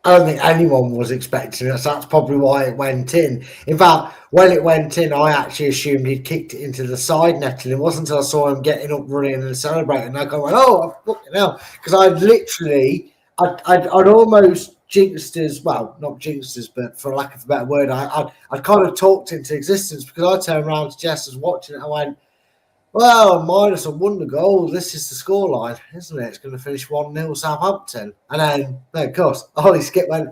I don't think anyone was expecting it, so that's probably why it went in. In fact, when it went in, I actually assumed he'd kicked it into the side net, and it wasn't until I saw him getting up, running, and celebrating. I go, "Oh, fucking hell!" Because I'd almost jinxed us. Well, not jinxed us, but for lack of a better word, I'd kind of talked into existence, because I turned around to Jess as watching it. I went, "Well, minus a wonder goal. This is the scoreline, isn't it? It's going to finish 1-0 Southampton." And then, of course, Ollie Skip went,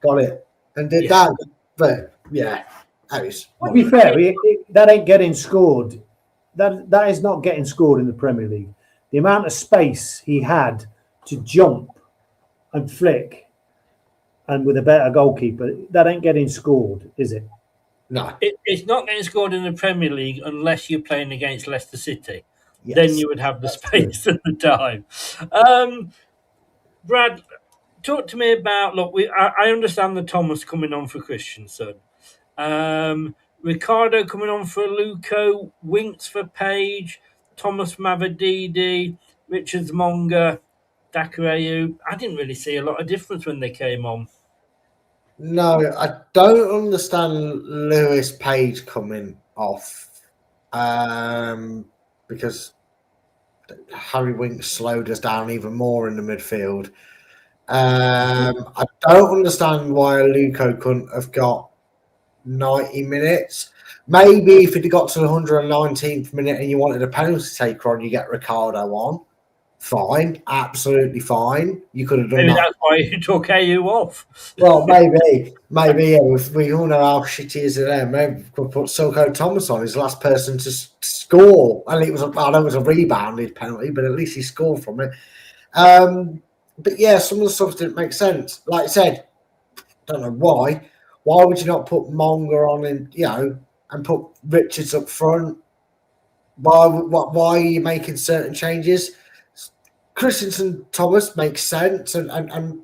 got it, and did that. But yeah, that was. To be fair, that ain't getting scored. That is not getting scored in the Premier League. The amount of space he had to jump and flick, and with a better goalkeeper, that ain't getting scored, is it? No, it's not getting scored in the Premier League unless you're playing against Leicester City. yes. Then you would have the space at the time. Brad, talk to me about. Look, I understand the Thomas coming on for Christensen, Ricardo coming on for Luco, Winks for Page, Thomas Mavididi, Richards Monga, Dakareyu. I didn't really see a lot of difference when they came on. No, I don't understand Lewis Page coming off, because Harry Winks slowed us down even more in the midfield. I don't understand why Luco couldn't have got 90 minutes. Maybe if it got to the 119th minute and you wanted a penalty taker on, you get Ricardo on. Fine, absolutely fine. You could have done Maybe that. that's why you took AU off. Well, maybe. Yeah, we all know how shitty he is at them. Maybe we could put Silko Thomas on, his last person to score. And I know it was a rebounded penalty, but at least he scored from it. But yeah, some of the stuff didn't make sense. Like I said, don't know why. Why would you not put Monga on and put Richards up front? Why are you making certain changes? Christensen Thomas makes sense, and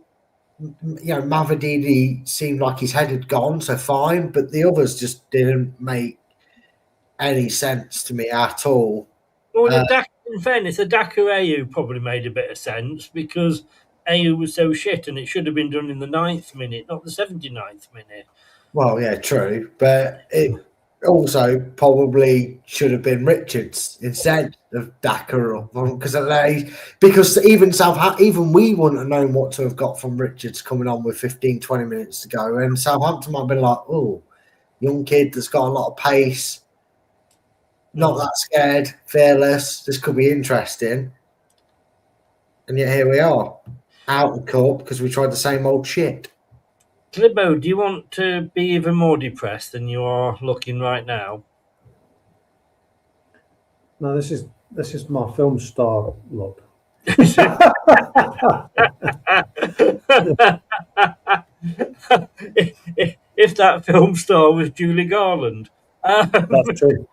Mavididi seemed like his head had gone, so fine, but the others just didn't make any sense to me at all. Well, in fairness, the Dakareyu probably made a bit of sense because AU was so shit, and it should have been done in the 9th minute, not the 79th minute. Well, yeah, true, but it also probably should have been Richards instead of Daka, because even we wouldn't have known what to have got from Richards coming on with 15-20 minutes to go, and Southampton might have been like, "Oh, young kid that's got a lot of pace, not that scared, fearless, this could be interesting." And yet here we are, out of cup because we tried the same old shit. Clibbo, do you want to be even more depressed than you are looking right now? No, this is my film star look. if that film star was Julie Garland. That's true.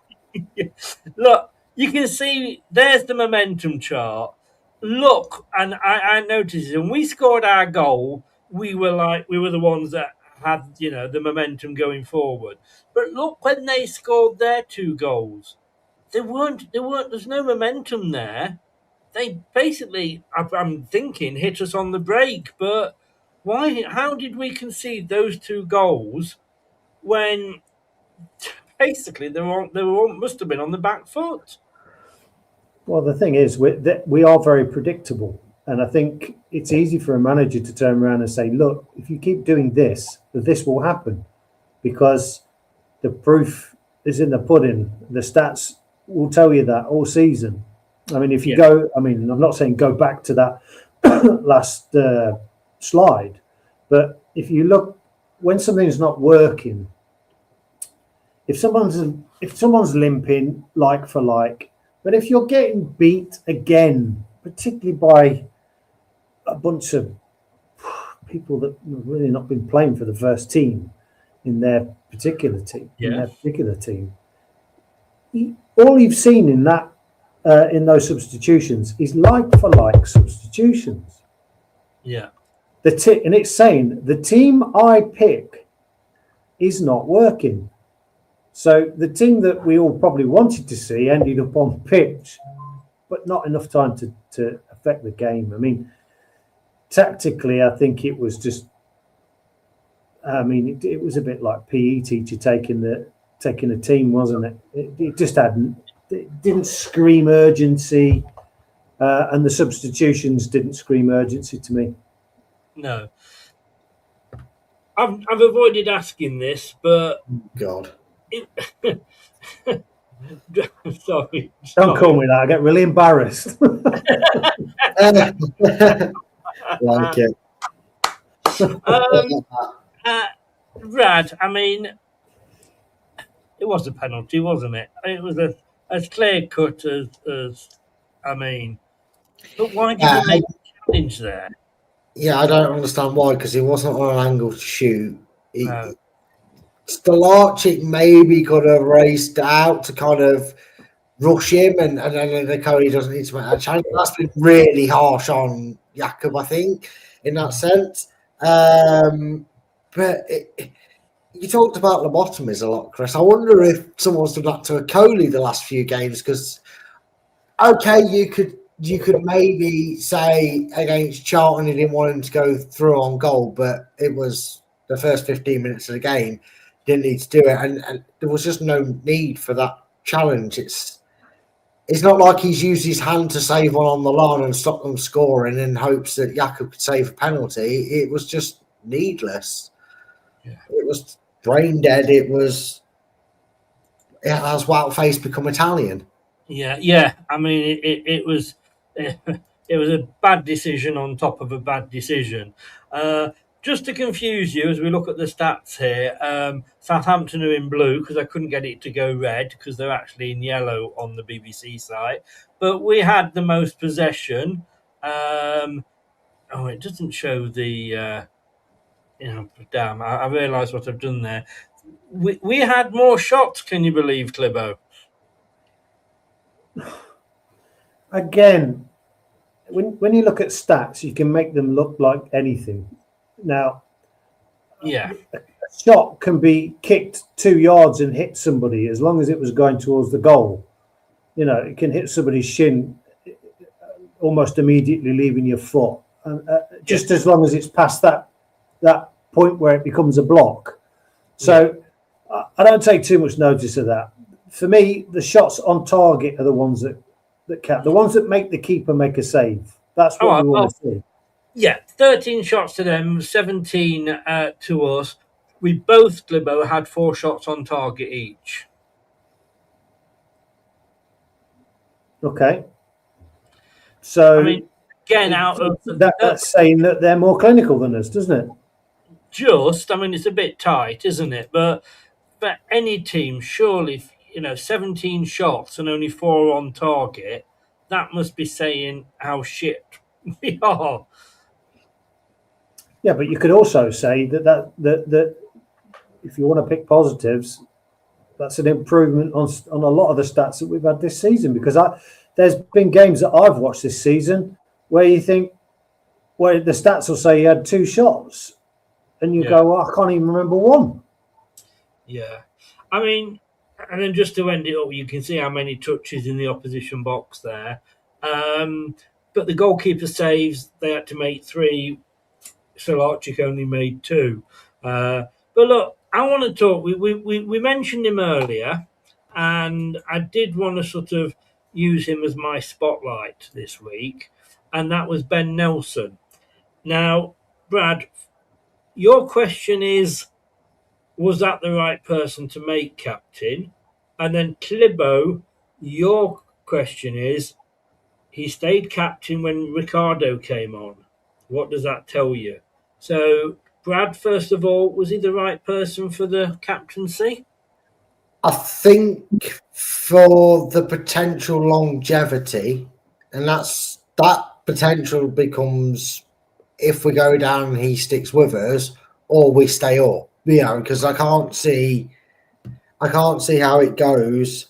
Look, you can see there's the momentum chart. Look, and I noticed when we scored our goal, we were the ones that had the momentum going forward. But look, when they scored their 2 goals, there weren't. There's no momentum there. They basically, I'm thinking, hit us on the break. But why? How did we concede those 2 goals when basically they must have been on the back foot? Well, the thing is, we are very predictable. And I think it's easy for a manager to turn around and say, look, if you keep doing this, this will happen. Because the proof is in the pudding. The stats will tell you that all season. I mean, if you go, I mean, I'm not saying go back to that last slide, but if you look, when something's not working, if someone's limping like for like, but if you're getting beat again, particularly by a bunch of people that have really not been playing for the first team in their particular team, all you've seen in that in those substitutions is like for like substitutions. Yeah. And it's saying the team I pick is not working. So the team that we all probably wanted to see ended up on pitch, but not enough time to affect the game. I mean, tactically, I think it was just. I mean, it was a bit like PE teacher taking a team, wasn't it? It just it didn't scream urgency, and the substitutions didn't scream urgency to me. No. I've avoided asking this, but God. Sorry. Don't call me that. I get really embarrassed. Like it. Rad, I mean, it was a penalty, wasn't it? It was as clear cut as I mean. But why did you make a challenge there? Yeah, I don't understand why, because he wasn't on an angle to shoot. No. Stolarczyk maybe could have raced out to kind of rush him, and then the Curry doesn't need to make that challenge. That's been really harsh on Jakob, I think, in that sense. But you talked about lobotomies a lot, Chris. I wonder if someone's done that to a Coley the last few games, because okay, you could maybe say against Charlton he didn't want him to go through on goal, but it was the first 15 minutes of the game. Didn't need to do it, and there was just no need for that challenge. It's not like he's used his hand to save one on the line and stop them scoring in hopes that Jakob could save a penalty. It was just needless. Yeah. It was brain dead. Has Woutface become Italian? Yeah. I mean, it was it was a bad decision on top of a bad decision. Just to confuse you, as we look at the stats here, Southampton are in blue because I couldn't get it to go red because they're actually in yellow on the BBC site. But we had the most possession. It doesn't show the. Damn! I realised what I've done there. We had more shots. Can you believe, Clibbo? Again, when you look at stats, you can make them look like anything. Now, yeah, a shot can be kicked 2 yards and hit somebody as long as it was going towards the goal. You know, it can hit somebody's shin almost immediately, leaving your foot, and just as long as it's past that point where it becomes a block. So I don't take too much notice of that. For me, the shots on target are the ones that count. The ones that make the keeper make a save. That's what we want to see. Yeah, 13 shots to them, 17 to us. We both, Glibbo, had 4 shots on target each. Okay. So, I mean, again, out of that's saying that they're more clinical than us, doesn't it? I mean, it's a bit tight, isn't it? But for any team, surely, 17 shots and only 4 on target, that must be saying how shit we are. Yeah, but you could also say that if you want to pick positives, that's an improvement on a lot of the stats that we've had this season. Because there's been games that I've watched this season where you think, where the stats will say you had 2 shots, and you go, well, I can't even remember one. Yeah, I mean, and then just to end it up, you can see how many touches in the opposition box there. But the goalkeeper saves, they had to make 3. Solarchik only made 2. But look, I want to talk. We mentioned him earlier, and I did want to sort of use him as my spotlight this week, and that was Ben Nelson. Now, Brad, your question is, was that the right person to make captain? And then Clibbo, your question is, he stayed captain when Ricardo came on. What does that tell you? So, Brad, first of all, was he the right person for the captaincy? I think for the potential longevity, and that potential becomes if we go down and he sticks with us, or we stay up. Because I can't see how it goes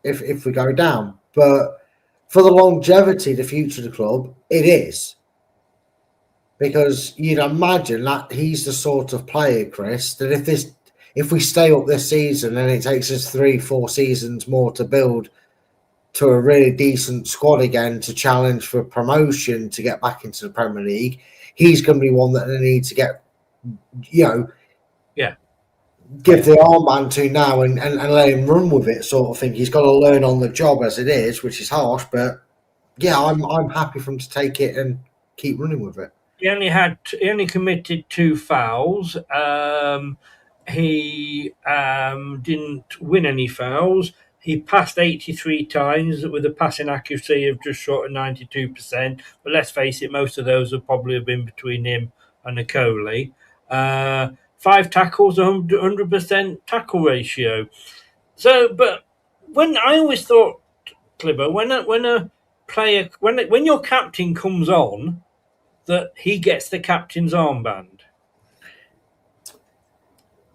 if we go down. But for the longevity, the future of the club, it is. Because you'd imagine that he's the sort of player, Chris, that if we stay up this season and it takes us 3-4 seasons more to build to a really decent squad again to challenge for promotion to get back into the Premier League, he's going to be one that they need to get, give the armband to now and let him run with it, sort of thing. He's got to learn on the job as it is, which is harsh, but yeah, I'm happy for him to take it and keep running with it. He only committed 2 fouls. He didn't win any fouls. He passed 83 times with a passing accuracy of just short of 92%. But let's face it, most of those would probably have been between him and Nicole. 5 tackles, 100% tackle ratio. So, but when I always thought, Clibber, when a player, when your captain comes on, that he gets the captain's armband.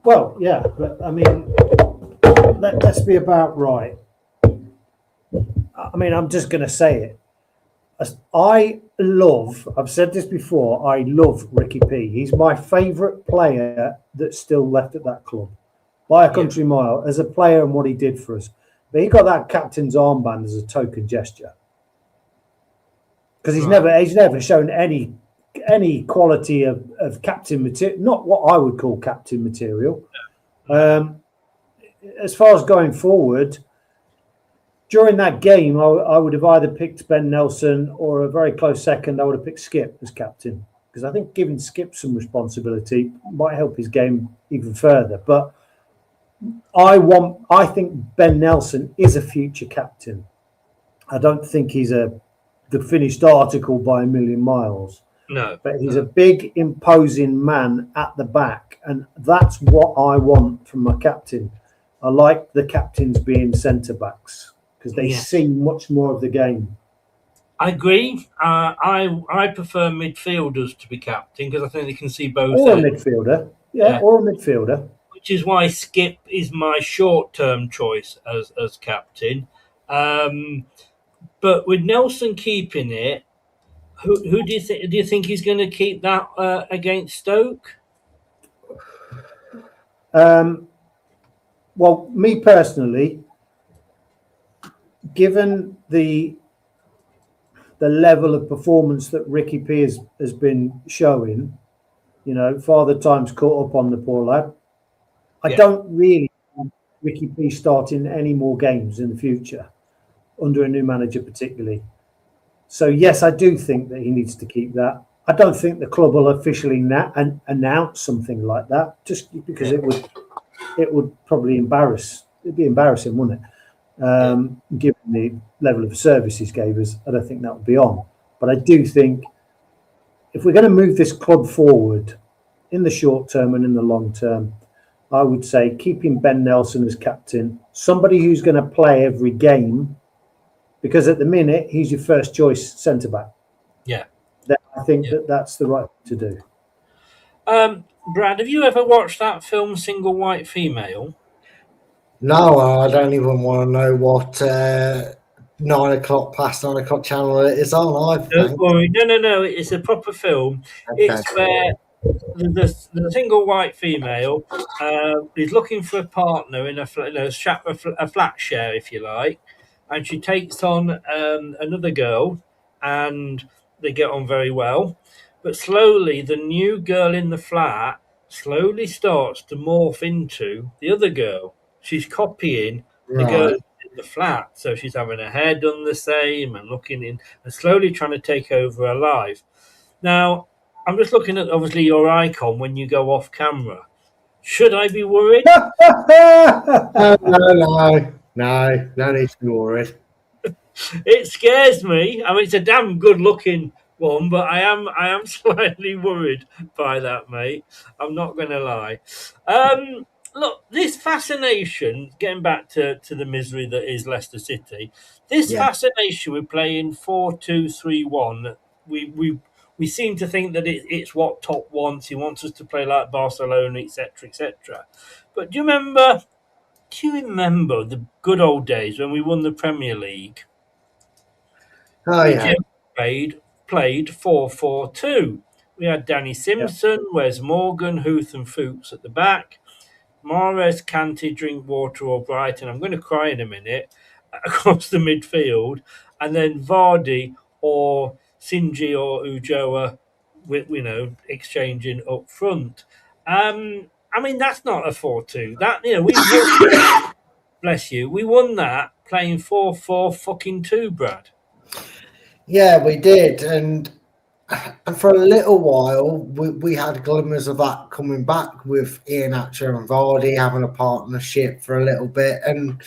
Well, yeah, but I mean, let's be about right. I mean, I'm just going to say it. I've said this before, I love Ricky P. He's my favourite player that's still left at that club by a country mile as a player and what he did for us. But he got that captain's armband as a token gesture. Because he's never shown any quality of captain material, not what I would call captain material. As far as going forward, during that game, I would have either picked Ben Nelson or a very close second, I would have picked Skip as captain. Because I think giving Skip some responsibility might help his game even further. But I think Ben Nelson is a future captain. I don't think he's the finished article by a million miles. No. But he's a big, imposing man at the back. And that's what I want from my captain. I like the captains being centre-backs because they see much more of the game. I agree. I prefer midfielders to be captain because I think they can see both. Or a midfielder. Or a midfielder. Which is why Skip is my short-term choice as captain. But with Nelson keeping it, who do you think? Do you think he's going to keep that against Stoke? Well, me personally, given the level of performance that Ricky P has been showing, Father Time's caught up on the poor lad. I don't really want Ricky P starting any more games in the future, under a new manager particularly. So, yes, I do think that he needs to keep that. I don't think the club will officially announce something like that, just because it would probably it'd be embarrassing, wouldn't it? Given the level of service he gave us, I don't think that would be on. But I do think if we're going to move this club forward in the short term and in the long term, I would say keeping Ben Nelson as captain, somebody who's going to play every game because at the minute he's your first choice centre back. Yeah. I think that's the right thing to do. Brad, have you ever watched that film Single White Female? No, I don't even want to know what 9 o'clock past 9 o'clock channel it is on. Don't worry. No. It's a proper film. Okay. It's where the single white female is looking for a partner in a flat share, if you like, and she takes on another girl, and they get on very well. But slowly, the new girl in the flat slowly starts to morph into the other girl. She's copying the girl in the flat, so she's having her hair done the same and looking in and slowly trying to take over her life. Now, I'm just looking at obviously your icon when you go off camera. Should I be worried? No need to be worried. It scares me. I mean, it's a damn good looking one, but I am slightly worried by that, mate. I'm not going to lie. Look, this fascination, getting back to the misery that is Leicester City, this fascination with playing 4-2-3-1, we seem to think that it's what Top wants. He wants us to play like Barcelona, etc., etc. But do you remember the good old days when we won the Premier League? Oh, yeah. Played 4-4-2. We had Danny Simpson, Wes Morgan, Huth and Fuchs at the back. Mahrez, Kanté, Drinkwater or Brighton, I'm going to cry in a minute, across the midfield. And then Vardy or Sinji or Ujoa, exchanging up front. I mean, that's not a 4-2. That, we won, bless you, we won that playing 4-4-2, Brad. Yeah, we did, and for a little while we had glimmers of that coming back with Ian Atcher and Vardy having a partnership for a little bit, and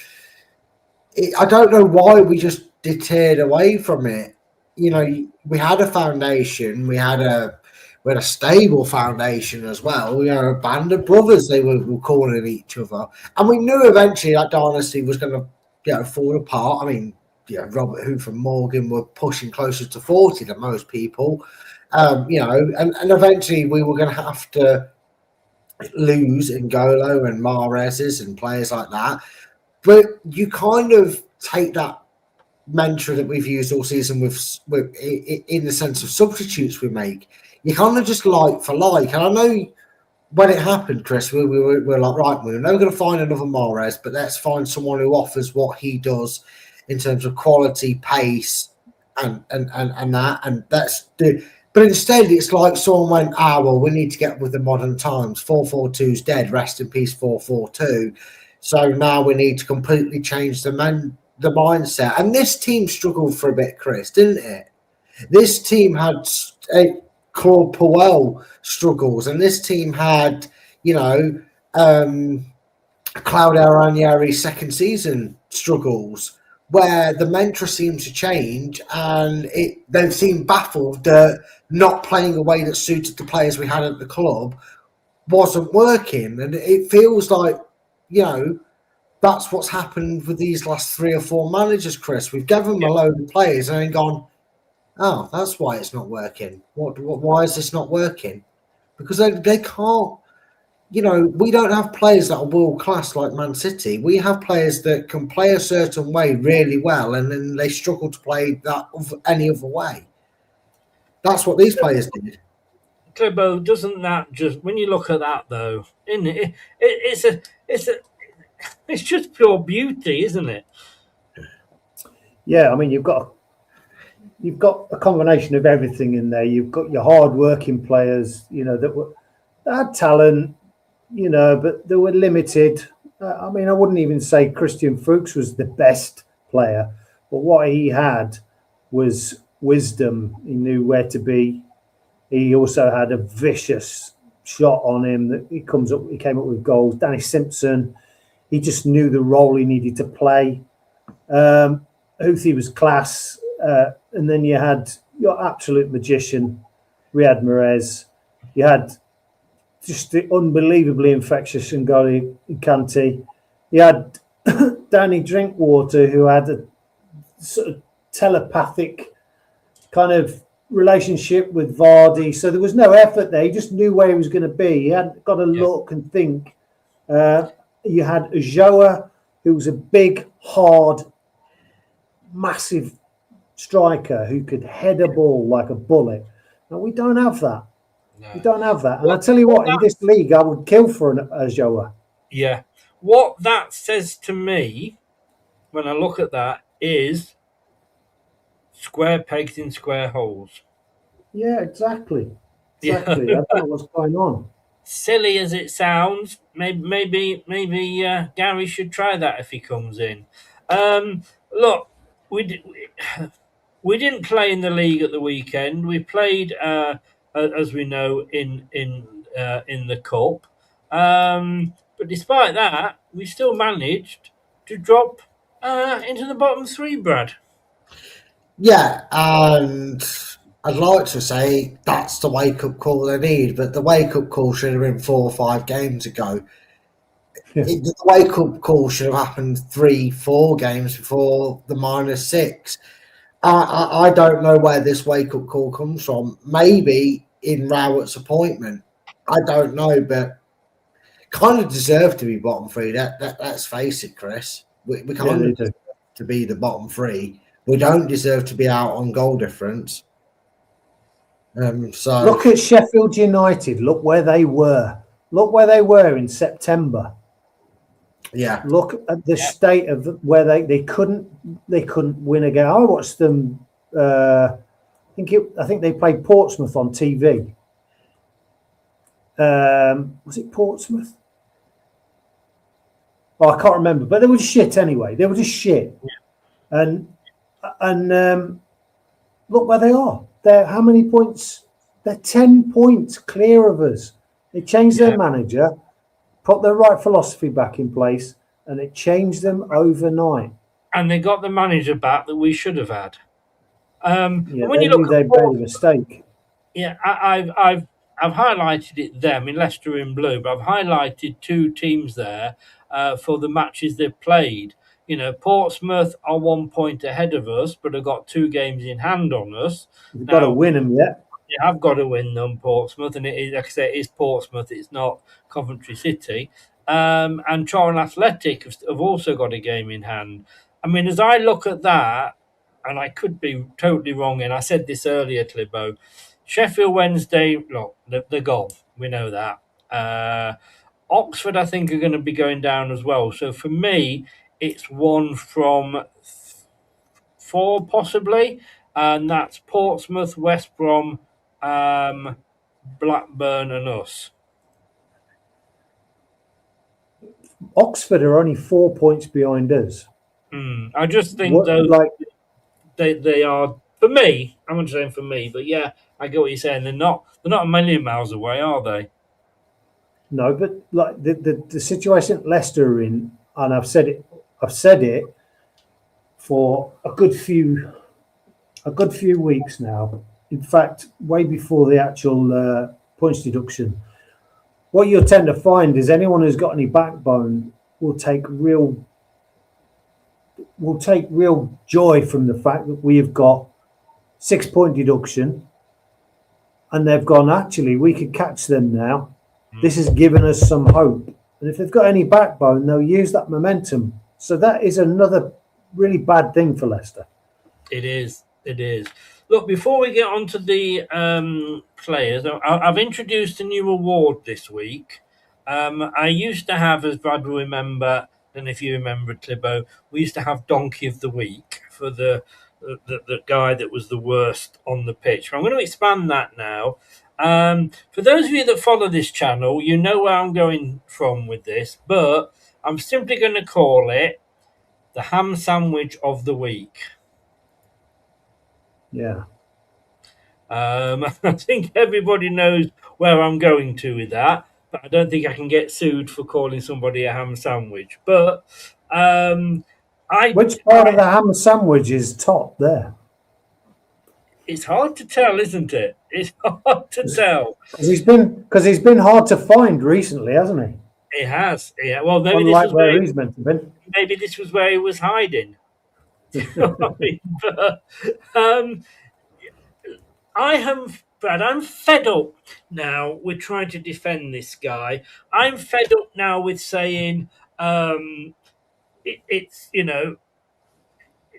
I don't know why we just deterred away from it. We had a foundation, we had a stable foundation as well. We had a band of brothers, they were calling each other, and we knew eventually that dynasty was going to fall apart. I mean, Robert Huth and Morgan were pushing closer to 40 than most people, and eventually we were going to have to lose N'Golo and Mahrez's and players like that. But you kind of take that mantra that we've used all season with in the sense of substitutes we make. You kind of just like for like. And I know when it happened, Chris, we were like, right, we're never going to find another Mahrez, but let's find someone who offers what he does in terms of quality, pace, and that, and that's the. But instead, it's like someone went, well, we need to get with the modern times. 4-4-2's dead. Rest in peace, 4-4-2. So now we need to completely change the mindset. And this team struggled for a bit, Chris, didn't it? This team had Claude Puel struggles, and this team had, Claudio Ranieri's second season struggles, where the mantra seemed to change, and they seemed baffled that not playing a way that suited the players we had at the club wasn't working. And it feels like, that's what's happened with these last 3 or 4 managers, Chris. We've given them a load of players and then gone, oh, that's why it's not working. Why is this not working? Because they can't. We don't have players that are world class like Man City. We have players that can play a certain way really well, and then they struggle to play that any other way. That's what these players did. Clibbo, doesn't that just, when you look at that though, isn't it? It's just pure beauty, isn't it? Yeah, I mean, you've got a combination of everything in there. You've got your hard-working players, that had talent. But they were limited. I mean, I wouldn't even say Christian Fuchs was the best player, but what he had was wisdom. He knew where to be. He also had a vicious shot on him that he came up with goals. Danny Simpson, he just knew the role he needed to play. Houthi was class. And then you had your absolute magician, Riyad Mahrez. You had just the unbelievably infectious N'Golo Kanté. You had Danny Drinkwater, who had a sort of telepathic kind of relationship with Vardy. So there was no effort there. He just knew where he was going to be. He hadn't got to look and think. You had Joa, who was a big, hard, massive striker who could head a ball like a bullet. Now, we don't have that. No. We don't have that. And I tell you what, in this league, I would kill for a Joa. Yeah. What that says to me, when I look at that, is square pegs in square holes. Yeah, exactly. Exactly. I don't know what's going on. Silly as it sounds, maybe Gary should try that if he comes in. Look, we didn't play in the league at the weekend. We played, as we know, in the cup. But despite that, we still managed to drop into the bottom three, Brad. Yeah, and I'd like to say that's the wake-up call they need, but the wake-up call should have been 4 or 5 games ago. Yeah. The wake-up call should have happened 3-4 games before the -6. I don't know where this wake-up call comes from. Maybe in Rowett's appointment. I don't know, but kind of deserve to be bottom three. Let's face it, Chris. We kind of deserve to be the bottom three. We don't deserve to be out on goal difference. So look at Sheffield United. Look where they were. Look where they were in September. Yeah. Look at the state of where they couldn't win a game. I watched them. I think they played Portsmouth on TV. Was it Portsmouth? Oh, I can't remember, but they were just shit anyway. They were just shit. Yeah. And look where they are. They're how many points? They're 10 points clear of us. They changed their manager, put their right philosophy back in place, and it changed them overnight. And they got the manager back that we should have had. When you look at they made a mistake. Yeah, I've highlighted it them in Leicester in blue, but I've highlighted 2 teams there for the matches they've played. You know, Portsmouth are 1 point ahead of us, but have got 2 games in hand on us. You've got to win them, yeah. You have got to win them, Portsmouth, and it is, like I say, it is Portsmouth. It's not Coventry City. And Charlton Athletic have also got a game in hand. I mean, as I look at that, and I could be totally wrong, and I said this earlier, Clibbo, Sheffield Wednesday, look, the goal, we know that. Oxford, I think, are going to be going down as well. So for me, it's 1 from 4 possibly, and that's Portsmouth, West Brom, Blackburn and us. Oxford are only 4 points behind us. I just think they are, for me, I'm not saying for me, but yeah, I get what you're saying. They're not a million miles away, are they? No, but like the situation that Leicester are in, and I've said it for a good few weeks now. In fact, way before the actual points deduction. What you'll tend to find is anyone who's got any backbone will take real joy from the fact that we have got 6 point deduction, and they've gone, actually, we could catch them now. This has given us some hope. And if they've got any backbone, they'll use that momentum. So that is another really bad thing for Leicester. It is. Look, before we get on to the players, I've introduced a new award this week. I used to have, as Brad will remember, and if you remember, Clibbo, we used to have Donkey of the Week for the guy that was the worst on the pitch. I'm going to expand that now. For those of you that follow this channel, you know where I'm going from with this, but I'm simply going to call it the Ham Sandwich of the Week. Yeah. I think everybody knows where I'm going to with that, but I don't think I can get sued for calling somebody a ham sandwich. But which part of the ham sandwich is top there? It's hard to tell, isn't it? It's hard to tell. Because he's been hard to find recently, hasn't he? He has. Yeah. Well, maybe unlike where he's meant to be. Maybe this was where he was hiding. But, I am, Brad, I'm fed up now with trying to defend this guy. I'm fed up now with saying it's,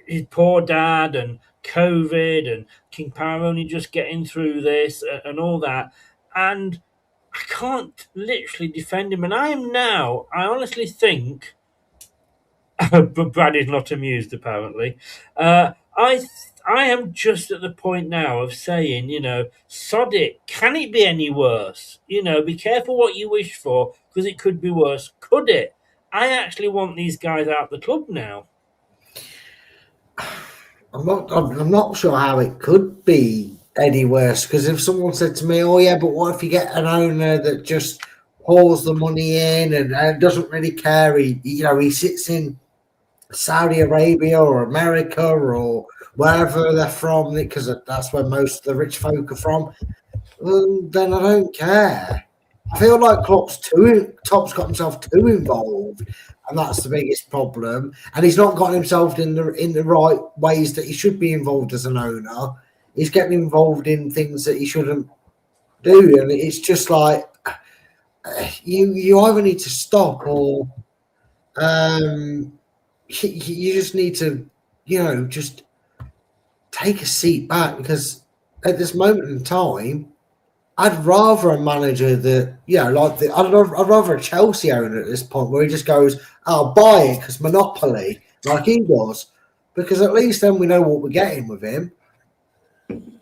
his poor dad and COVID and King Power only just getting through this and all that. And I can't literally defend him. And I honestly think, but Brad is not amused apparently. I am just at the point now of saying, sod it. Can it be any worse? Be careful what you wish for because it could be worse. Could it? I actually want these guys out the club now. I'm not sure how it could be any worse, because if someone said to me, "Oh yeah, but what if you get an owner that just pours the money in and doesn't really care? He sits in Saudi Arabia or America or wherever they're from, because that's where most of the rich folk are from." Then I don't care. I feel like Klopp's got himself too involved, and that's the biggest problem. And he's not got himself in the right ways that he should be involved as an owner. He's getting involved in things that he shouldn't do, and it's just like you either need to stop or you just need to just take a seat back, because at this moment in time, I'd rather a manager that, I'd rather a Chelsea owner at this point where he just goes, "I'll buy it because monopoly," like he does, because at least then we know what we're getting with him. You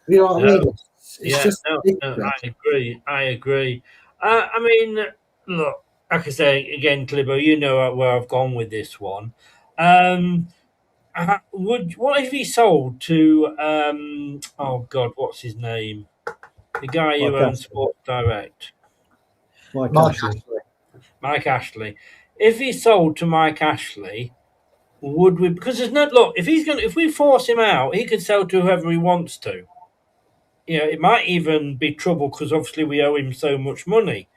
know what I mean? I agree. Look, like I say again, Clibbo, you know where I've gone with this one. What if he sold to? Oh God, what's his name? The guy who owns Sports Direct. Mike Ashley. If he sold to Mike Ashley, would we? Because there's no look. If we force him out, he could sell to whoever he wants to. It might even be trouble because obviously we owe him so much money.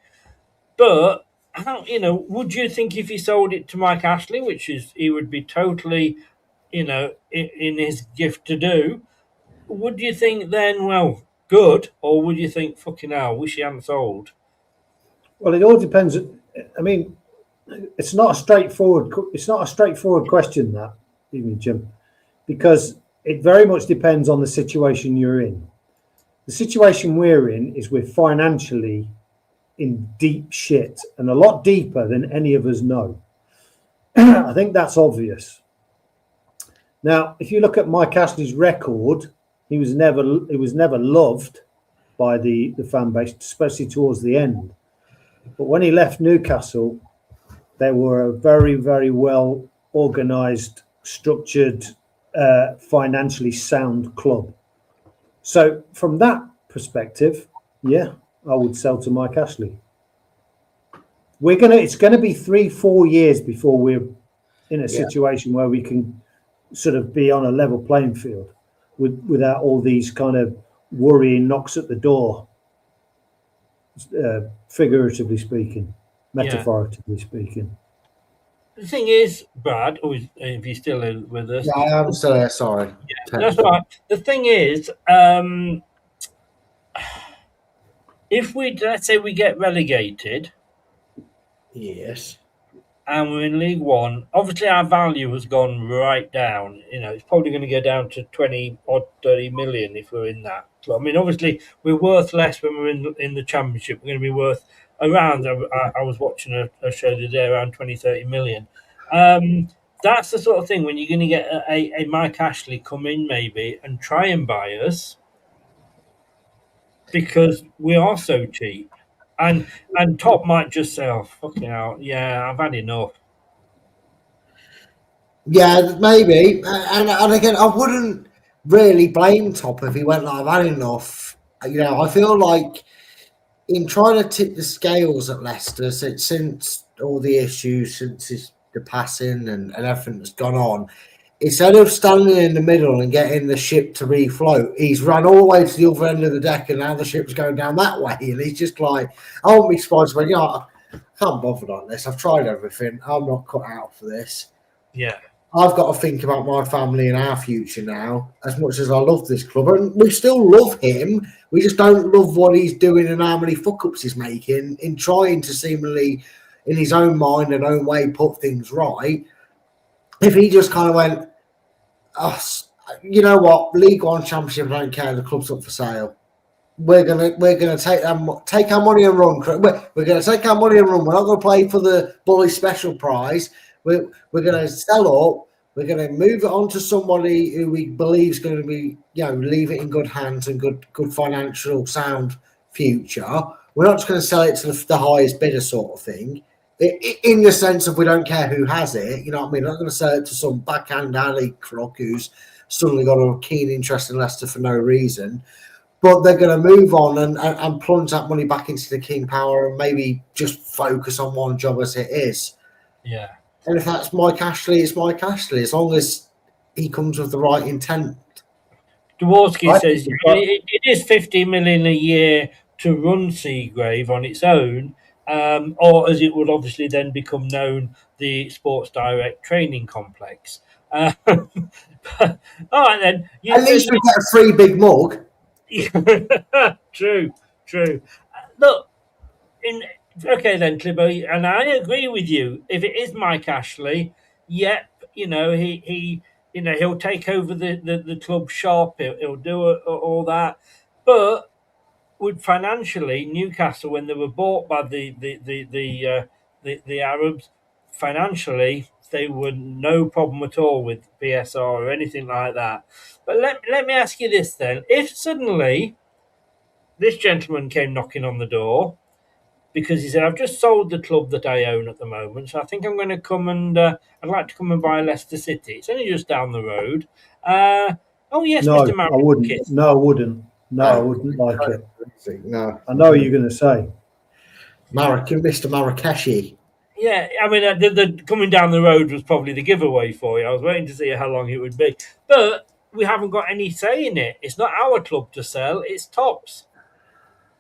But would you think if he sold it to Mike Ashley, which is he would be totally, in his gift to do, would you think then, well, good, or would you think fucking hell, wish he hadn't sold? Well, it all depends. I mean, it's not a straightforward question, that, even Jim, because it very much depends on the situation you're in. The situation we're in is we're financially in deep shit, and a lot deeper than any of us know. I think that's obvious. Now, if you look at Mike Ashley's record, he was never loved by the fan base, especially towards the end. But when he left Newcastle, they were a very, very well organised, structured, financially sound club. So from that perspective, yeah, I would sell to Mike Ashley. It's gonna be 3-4 years before we're in a situation where we can sort of be on a level playing field without all these kind of worrying knocks at the door, figuratively speaking, metaphorically speaking. The thing is, Brad, if you're still with us. Yeah, I'm still there, sorry. Yeah, that's right. The thing is, if let's say we get relegated. Yes. And we're in League One, obviously our value has gone right down. It's probably going to go down to 20 or 30 million if we're in that. I mean, obviously we're worth less when we're in the Championship. We're going to be worth around, I was watching a show the other day, around 20, 30 million. That's the sort of thing when you're going to get a Mike Ashley come in maybe and try and buy us because we are so cheap. And Top might just say, "Oh, fucking hell, yeah, I've had enough." Yeah, maybe. And again, I wouldn't really blame Top if he went like, "I've had enough." I feel like in trying to tip the scales at Leicester since all the issues, since the passing and everything that's gone on, instead of standing in the middle and getting the ship to refloat, he's run all the way to the other end of the deck, and now the ship's going down that way. And he's just like, I won't be surprised when, I can't bother like this. I've tried everything. I'm not cut out for this. Yeah. I've got to think about my family and our future now. As much as I love this club, and we still love him, we just don't love what he's doing and how many fuck ups he's making in trying to seemingly, in his own mind and own way, put things right. If he just kind of went, oh, you know what, League One Championship, I don't care. The club's up for sale. We're gonna take our money and run. We're gonna take our money and run. We're not gonna play for the Bully Special Prize. We're gonna sell up. We're gonna move it on to somebody who we believe is going to be, leave it in good hands and good financial sound future. We're not just going to sell it to the highest bidder sort of thing. In the sense of we don't care who has it. You know what I mean? We're not going to sell it to some backhand alley crook who's suddenly got a keen interest in Leicester for no reason. But they're going to move on and plunge that money back into the King Power and maybe just focus on one job as it is. Yeah. And if that's Mike Ashley, it's Mike Ashley, as long as he comes with the right intent. Dworsky says it is 50 million a year to run Seagrave on its own, or as it would obviously then become known, the Sports Direct Training Complex. All right then. At least we get a free big mug. True. Look, okay then, Clibbo, and I agree with you. If it is Mike Ashley, yep, he'll take over the club shop. He'll do all that, but would financially Newcastle, when they were bought by the Arabs, financially they were no problem at all with PSR or anything like that. But let me ask you this then: if suddenly this gentleman came knocking on the door because he said, "I've just sold the club that I own at the moment, so I think I'm going to come and I'd like to come and buy Leicester City. It's only just down the road." Oh yes, No, Mr. Marek. I wouldn't. No, I wouldn't. No, I wouldn't like it. No, I know what you're going to say. Mr. Marrakeshi. Yeah, I mean, the coming down the road was probably the giveaway for you. I was waiting to see how long it would be, but we haven't got any say in it. It's not our club to sell; it's Top's.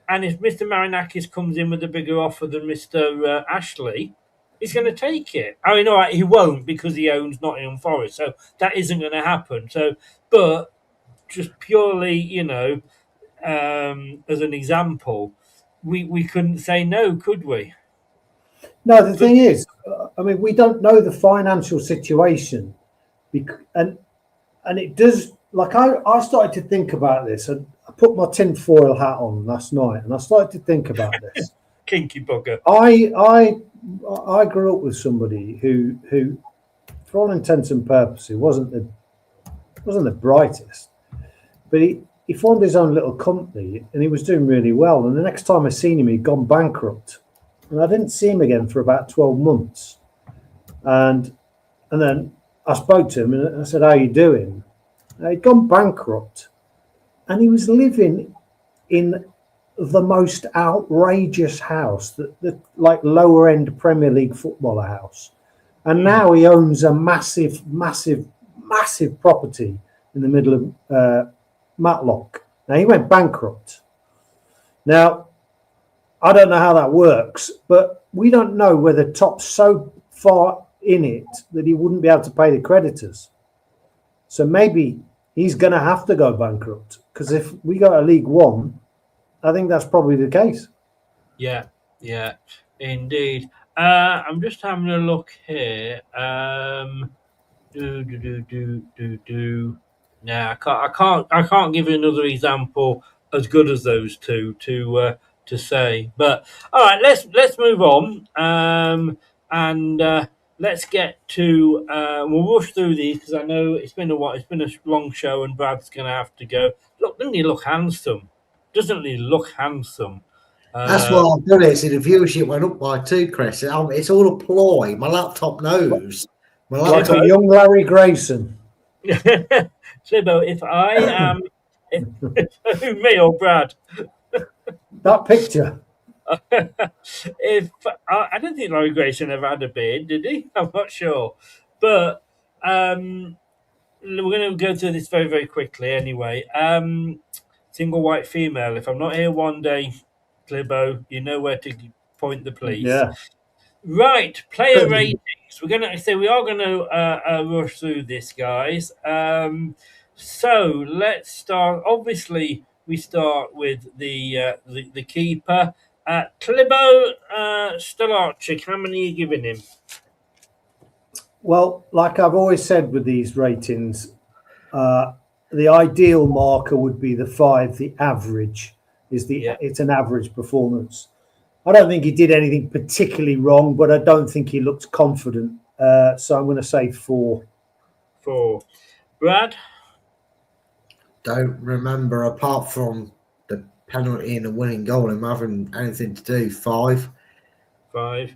And if Mr. Marinakis comes in with a bigger offer than Mr. Ashley, he's going to take it. I mean, all right, he won't because he owns Nottingham Forest, so that isn't going to happen. So, but just purely, as an example, we couldn't say no, could we? No, the thing is, I mean, we don't know the financial situation, and it does. Like I started to think about this, and I put my tinfoil hat on last night, and I started to think about this. Kinky bugger. I grew up with somebody who, for all intents and purposes, wasn't the brightest, but he formed his own little company, and he was doing really well. And the next time I seen him, he'd gone bankrupt. And I didn't see him again for about 12 months. And then I spoke to him and I said, "How are you doing?" He'd gone bankrupt. And he was living in the most outrageous house, the like lower end Premier League footballer house. And now he owns a massive property in the middle of Matlock. Now he went bankrupt. Now, I don't know how that works, but we don't know whether Top's so far in it that he wouldn't be able to pay the creditors. So maybe he's going to have to go bankrupt, because if we go to League One, I think that's probably the case. Yeah, indeed. I'm just having a look here. No, I can't give you another example as good as those two to say. But all right, let's move on. And let's get to. We'll rush through these because I know it's been a while. It's been a long show, and Brad's going to have to go. Look, doesn't he look handsome? Doesn't he look handsome? That's what I've done. It. So the viewership went up by 2, Chris. It's all a ploy. My laptop knows. Like a young Larry Grayson. Slibbo, if I am, me or Brad, that picture. If I don't think Larry Grayson ever had a beard, did he? I'm not sure, but we're going to go through this very, very quickly anyway. Single white female. If I'm not here one day, Clibbo, you know where to point the police. Yeah. Right, player ratings. So we are gonna rush through this, guys. So let's start. Obviously, we start with the keeper, Clibo Stolarczyk. How many are you giving him? Well, like I've always said with these ratings, the ideal marker would be the 5. The average is it's an average performance. I don't think he did anything particularly wrong, but I don't think he looked confident. So I'm going to say 4. 4. Brad? Don't remember, apart from the penalty and the winning goal, him having anything to do. 5. 5.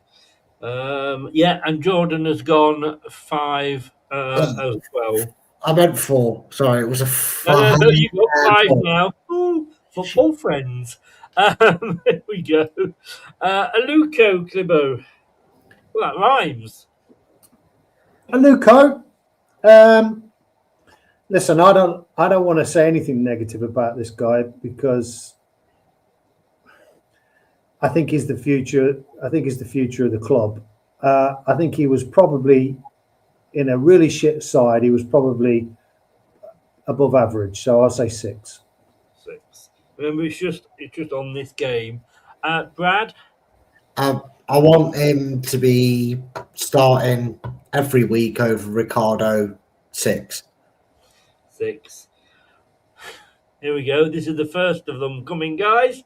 And Jordan has gone 5 as well. I meant 4. Sorry, it was a 5. No, you got 5 now. Ooh, football friends. There we go. Aluko Clibo. Well, that rhymes. Aluko, listen, I don't want to say anything negative about this guy because I think he's the future. I think he's the future of the club. I think he was probably in a really shit side. He was probably above average. So I'll say 6. 6. Remember, it's just on this game. Brad? I want him to be starting every week over Ricardo. 6. 6. Here we go. This is the first of them coming, guys.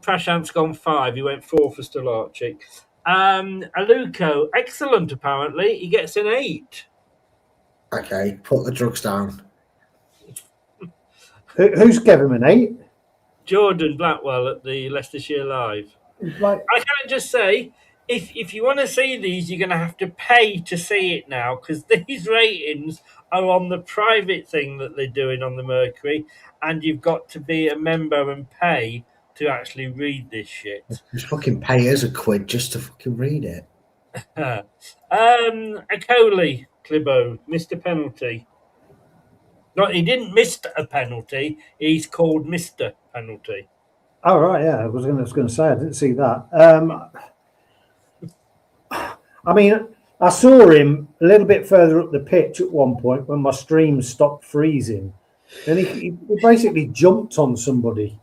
Prashant's gone 5. He went 4 for Stolarczyk. Aluko, excellent apparently. He gets an 8. Okay, put the drugs down. Who's gave him an 8? Jordan Blackwell at the Leicestershire Live. Like, I can just say, if you want to see these, you're going to have to pay to see it now, because these ratings are on the private thing that they're doing on the Mercury, and you've got to be a member and pay to actually read this shit. Just fucking pay us £1 just to fucking read it. Akoli, Clibo, missed a penalty. No, he didn't miss a penalty. He's called Mr. Penalty. oh right, yeah. I was going to say I didn't see that. I mean, I saw him a little bit further up the pitch at one point when my stream stopped freezing, and he basically jumped on somebody.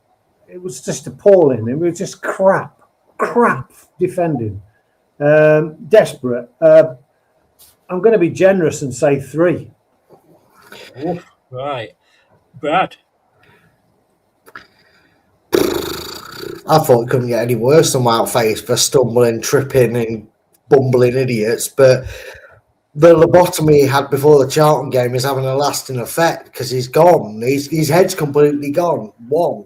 It was just appalling. It was just crap defending. Desperate. I'm going to be generous and say 3. Oof, right. Brad? I thought it couldn't get any worse than Wildface for stumbling, tripping and bumbling idiots, but the lobotomy he had before the Charlton game is having a lasting effect because he's gone. His head's completely gone. 1.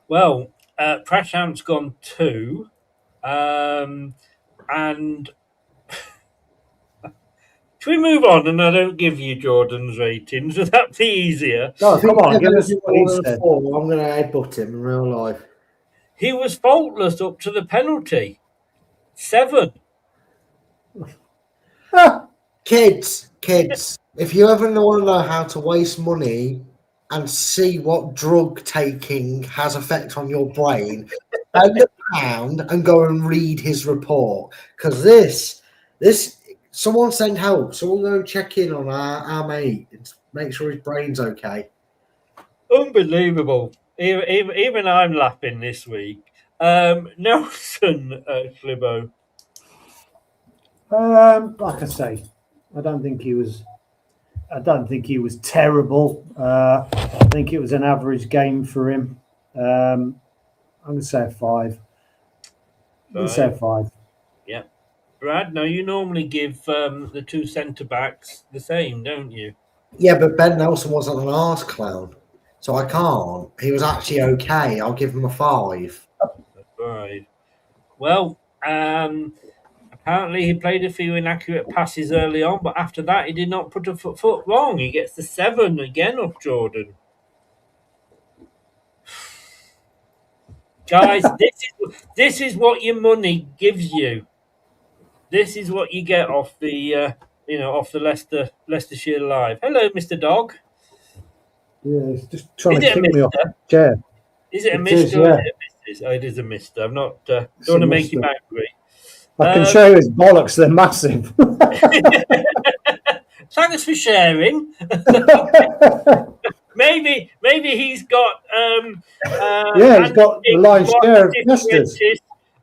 Well, Prashant's gone 2. And should we move on and I don't give you Jordan's ratings? Would that be easier? No, come on, give us what he said. 4. I'm going to headbutt him in real life. He was faultless up to the penalty. 7. Kids, if you ever want to know how to waste money and see what drug taking has effect on your brain, spend £1 and go and read his report. Because this, someone send help. Someone go and check in on our mate and make sure his brain's okay. Unbelievable. Even I'm laughing this week. Nelson Clibo. Like I say, I don't think he was terrible. I think it was an average game for him. I'm going to say a 5. I'm going to say a 5. Yeah. Brad, now you normally give the 2 centre-backs the same, don't you? Yeah, but Ben Nelson wasn't an arse clown, so I can't. He was actually okay. I'll give him a 5. 5. Well, apparently he played a few inaccurate passes early on, but after that he did not put a foot wrong. He gets the 7 again off Jordan. Guys, this is what your money gives you. This is what you get off the off the Leicestershire Live. Hello, Mr. Dog. Yeah, he's just trying to kick me off the chair. Is it a Mr. or is it a Mrs.? Oh, it is a Mr. I'm not. Don't want to make him angry. I can show you his bollocks. They're massive. Thanks for sharing. maybe he's got Yeah, he's got the lion's share of testers.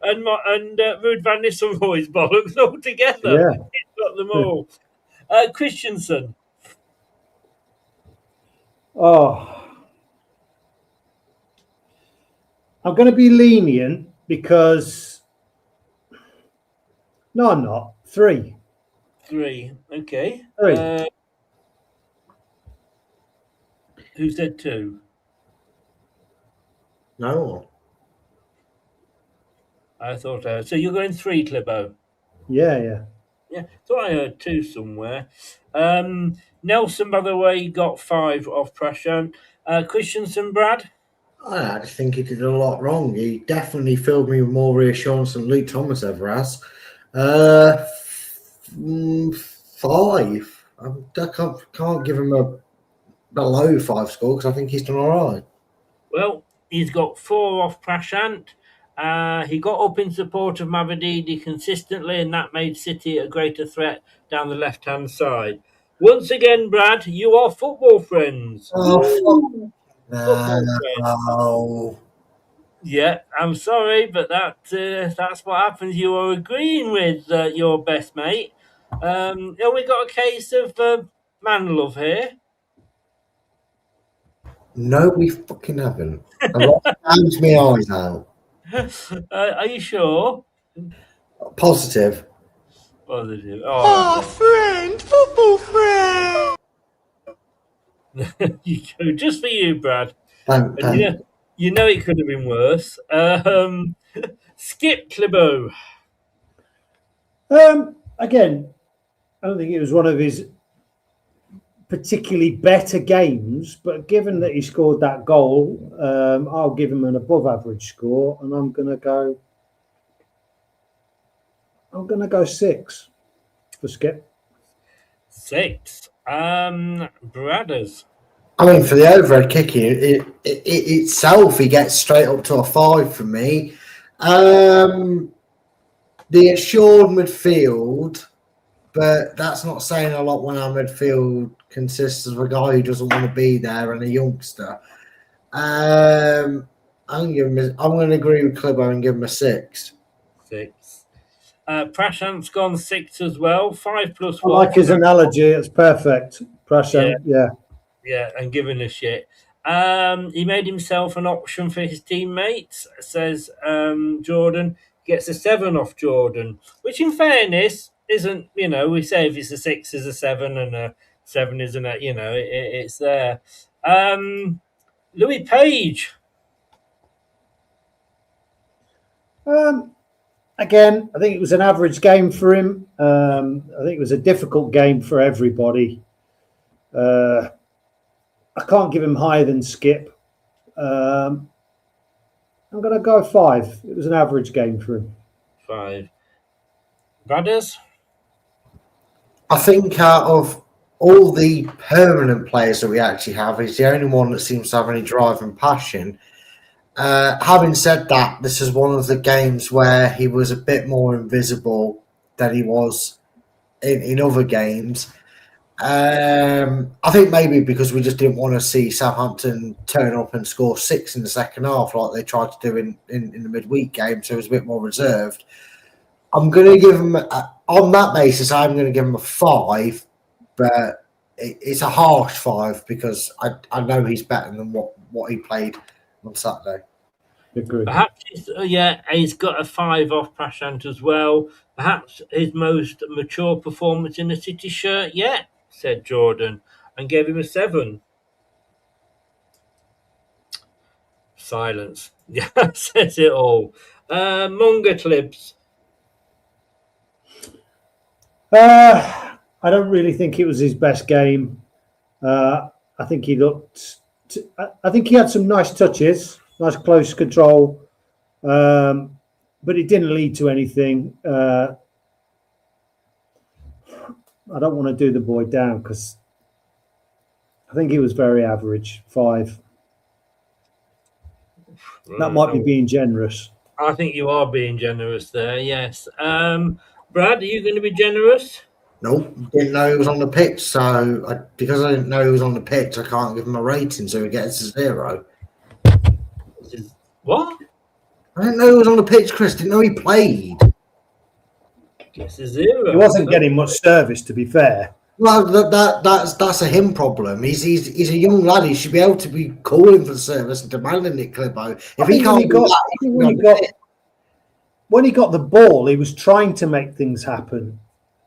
and Ruud van Nistelrooy's bollocks all together. Yeah. He's got them all. Christensen. Oh, I'm going to be lenient because no, I'm not. 3. 3. Okay. 3. Who said 2? No. I thought so. You're going 3, Clibbo. Yeah. Yeah, thought I heard 2 somewhere. Nelson, by the way, got 5 off Prashant. Christensen, Brad? I just think he did a lot wrong. He definitely filled me with more reassurance than Luke Thomas ever has. 5. I can't give him a below 5 score because I think he's done all right. Well, he's got 4 off Prashant. He got up in support of Mavididi consistently, and that made City a greater threat down the left-hand side. Once again, Brad, you are football friends. Oh, Football friends. Yeah, I'm sorry, but that's what happens. You are agreeing with your best mate. Have we got a case of man love here? No, we fucking haven't. A lot times my eyes out. Are you sure? Positive. Positive. Oh, friend, football friend. you go just for you, Brad. Thank You know it could have been worse. Skip Clibbo. Again, I don't think it was one of his particularly better games, but given that he scored that goal, I'll give him an above average score, and I'm gonna go 6 for Skip. 6. Bradders. I mean, for the overhead kicking, it itself, he gets straight up to a 5 from me. The assured midfield, but that's not saying a lot when our midfield consists of a guy who doesn't want to be there and a youngster. I'm going to agree with Clibbo and give him a 6. 6. Prashant's gone 6 as well. 5 plus 1. I like his analogy. It's perfect. Prashant, yeah. Yeah, and giving a shit. He made himself an option for his teammates, says Jordan. Gets a 7 off Jordan, which in fairness isn't, we say if it's a 6 is a 7 and a 7 isn't a, it's there. Louis Page. Again, I think it was an average game for him. I think it was a difficult game for everybody. I can't give him higher than Skip. I'm going to go 5. It was an average game for him. 5. Brothers? I think out of all the permanent players that we actually have, he's the only one that seems to have any drive and passion. Having said that, this is one of the games where he was a bit more invisible than he was in other games. I think maybe because we just didn't want to see Southampton turn up and score 6 in the second half like they tried to do in the midweek game, so it was a bit more reserved. I'm going to give him, on that basis, I'm going to give him a 5, but it's a harsh 5 because I know he's better than what he played on Saturday. Agreed. Perhaps he's got a 5 off Prashant as well. Perhaps his most mature performance in a City shirt yet, said Jordan, and gave him a 7. Silence. Yeah, says it all. Munga Clibs. I don't really think it was his best game. I think he looked. I think he had some nice touches, nice close control, but it didn't lead to anything. I don't want to do the boy down because I think he was very average. 5. That might be being generous. I think you are being generous there. Yes. Brad, are you going to be generous? Nope, didn't know he was on the pitch. So because I didn't know he was on the pitch, I can't give him a rating, so he gets a 0. What? I didn't know he was on the pitch, Chris. Didn't know he played. Gets a 0. He wasn't getting much service, to be fair. Well, that's a him problem. He's a young lad. He should be able to be calling for service and demanding it, Clippo. If he can't do that, when he got the ball, he was trying to make things happen.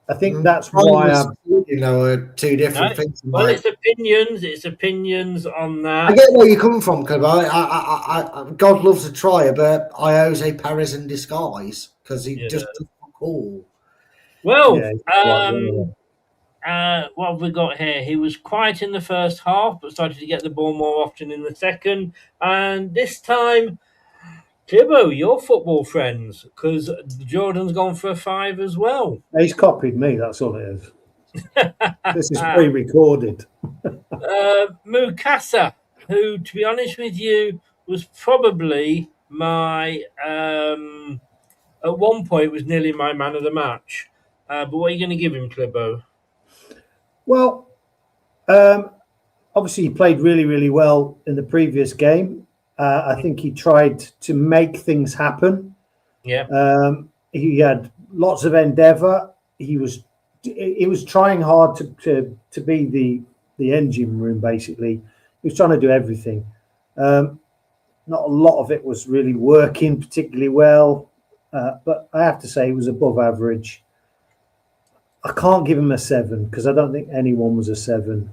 I think that's why two different things. Well, it's opinions. It's opinions on that. I get where you're coming from, Clippo. I God loves a tryer, but I always say Paris in disguise because he just doesn't cool. Well, what have we got here? He was quiet in the first half, but started to get the ball more often in the second. And this time, Clibbo, your football friends, because Jordan's gone for a 5 as well. He's copied me, that's all it is. This is pre-recorded. Mukasa, who, to be honest with you, was probably my, at one point, was nearly my man of the match. But what are you going to give him, Clibbo? Well, obviously he played really, really well in the previous game. I think he tried to make things happen. Yeah. He had lots of endeavour. He was trying hard to be the engine room, basically. He was trying to do everything. Not a lot of it was really working particularly well, but I have to say he was above average. I can't give him a 7 because I don't think anyone was a 7.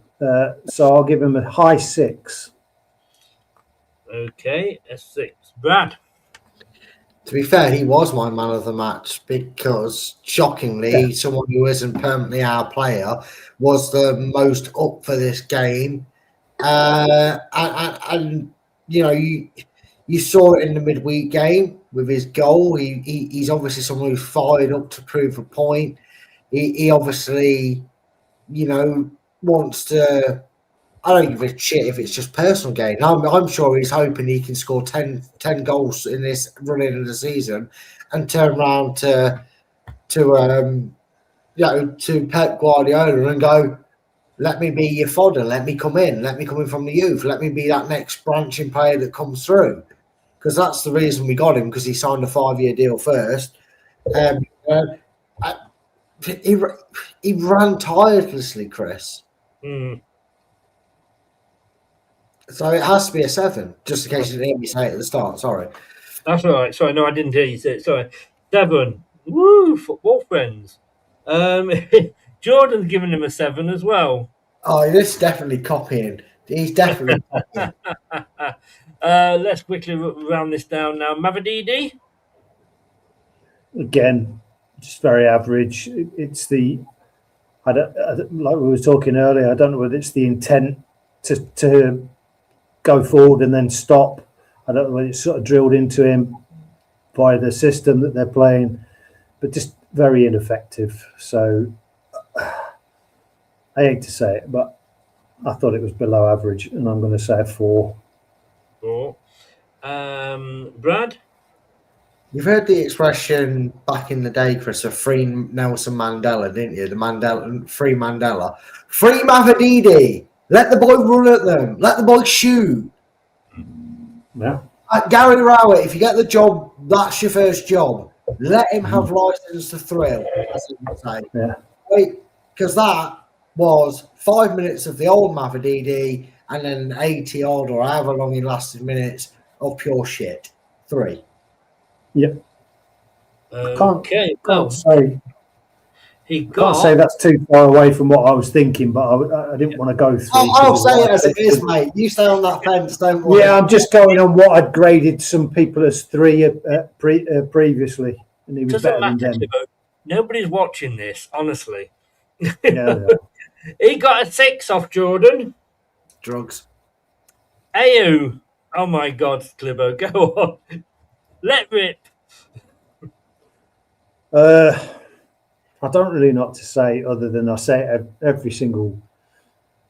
So I'll give him a high 6. Okay, a 6. Brad? To be fair, he was my man of the match because, shockingly, someone who isn't permanently our player was the most up for this game. And you know, you saw it in the midweek game with his goal. He's obviously someone who's fired up to prove a point. He obviously, you know, wants to. I don't give a shit if it's just personal gain. I'm sure he's hoping he can score 10 goals in this run into the season and turn around to Pep Guardiola and go, let me be your fodder, let me come in from the youth, let me be that next branching player that comes through. Because that's the reason we got him, because he signed a 5-year deal first. He ran tirelessly, Chris. Mm. So it has to be a 7, just in case you didn't hear me say it at the start. Sorry. That's all right. Sorry, no, I didn't hear you say it. Sorry. 7. Woo, football friends. Jordan's given him a 7 as well. Oh, this is definitely copying. He's definitely copying. Let's quickly round this down now. Mavadidi? Again, just very average. It's like we were talking earlier, I don't know whether it's the intent to go forward and then stop. I don't know whether it's sort of drilled into him by the system that they're playing, but just very ineffective. So I hate to say it, but I thought it was below average, and I'm going to say a 4. 4. Brad? You've heard the expression back in the day, Chris, of free Nelson Mandela, didn't you? Free Mandela. Free Mavadidi. Let the boy run at them. Let the boy shoot. Yeah. Gary Rowett, if you get the job, that's your first job. Let him have license to thrill, as I would say. Yeah. Because that was 5 minutes of the old Mavadidi and then 80 odd or however long he lasted minutes of pure shit. 3. Yep. Can't say. Can't say that's too far away from what I was thinking, but I didn't want to go through. I'll say it as it is, mate. You stay on that fence, don't worry. Yeah, I'm just going on what I'd graded some people as 3 previously, and he was better than them. Nobody's watching this, honestly. Yeah. He got a 6 off Jordan. Drugs. Ayo. Oh my God, Clibbo, go on. Let rip. I don't really know what to say other than I say it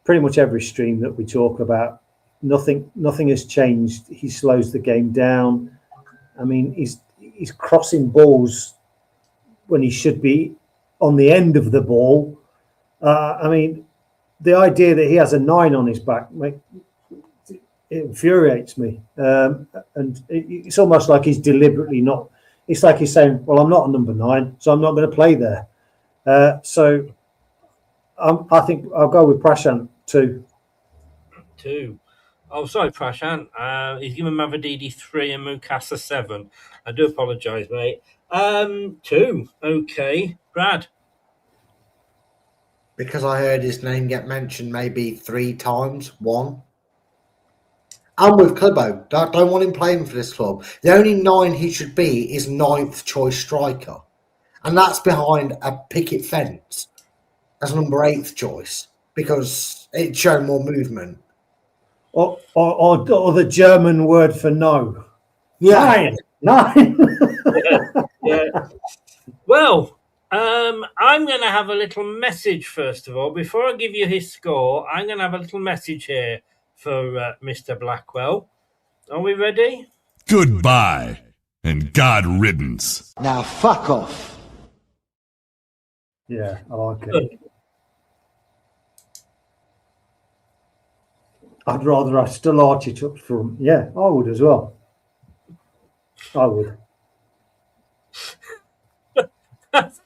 pretty much every stream that we talk about. Nothing has changed. He slows the game down. I mean, he's crossing balls when he should be on the end of the ball. I mean, the idea that he has a 9 on his back, it infuriates me. And it's almost like he's deliberately not. It's like he's saying, well, I'm not a number 9, so I'm not going to play there. So I think I'll go with Prashant 2. 2. Oh, sorry, Prashant. He's given Mavadidi 3 and Mukasa 7. I do apologise, mate. 2. Okay. Brad. Because I heard his name get mentioned maybe 3 times. 1. I'm with Clibbo. Don't want him playing for this club. The only 9 he should be is 9th choice striker. And that's behind a picket fence as number 8th choice because it showed more movement. Or the German word for no. Yeah. 9. Yeah. Well, I'm going to have a little message first of all. Before I give you his score, I'm going to have a little message here for Mr. Blackwell. Are we ready? Goodbye and God riddance. Now fuck off. Yeah, I like it. Good. I'd rather have still Archie up front. Yeah, I would as well. I would. That's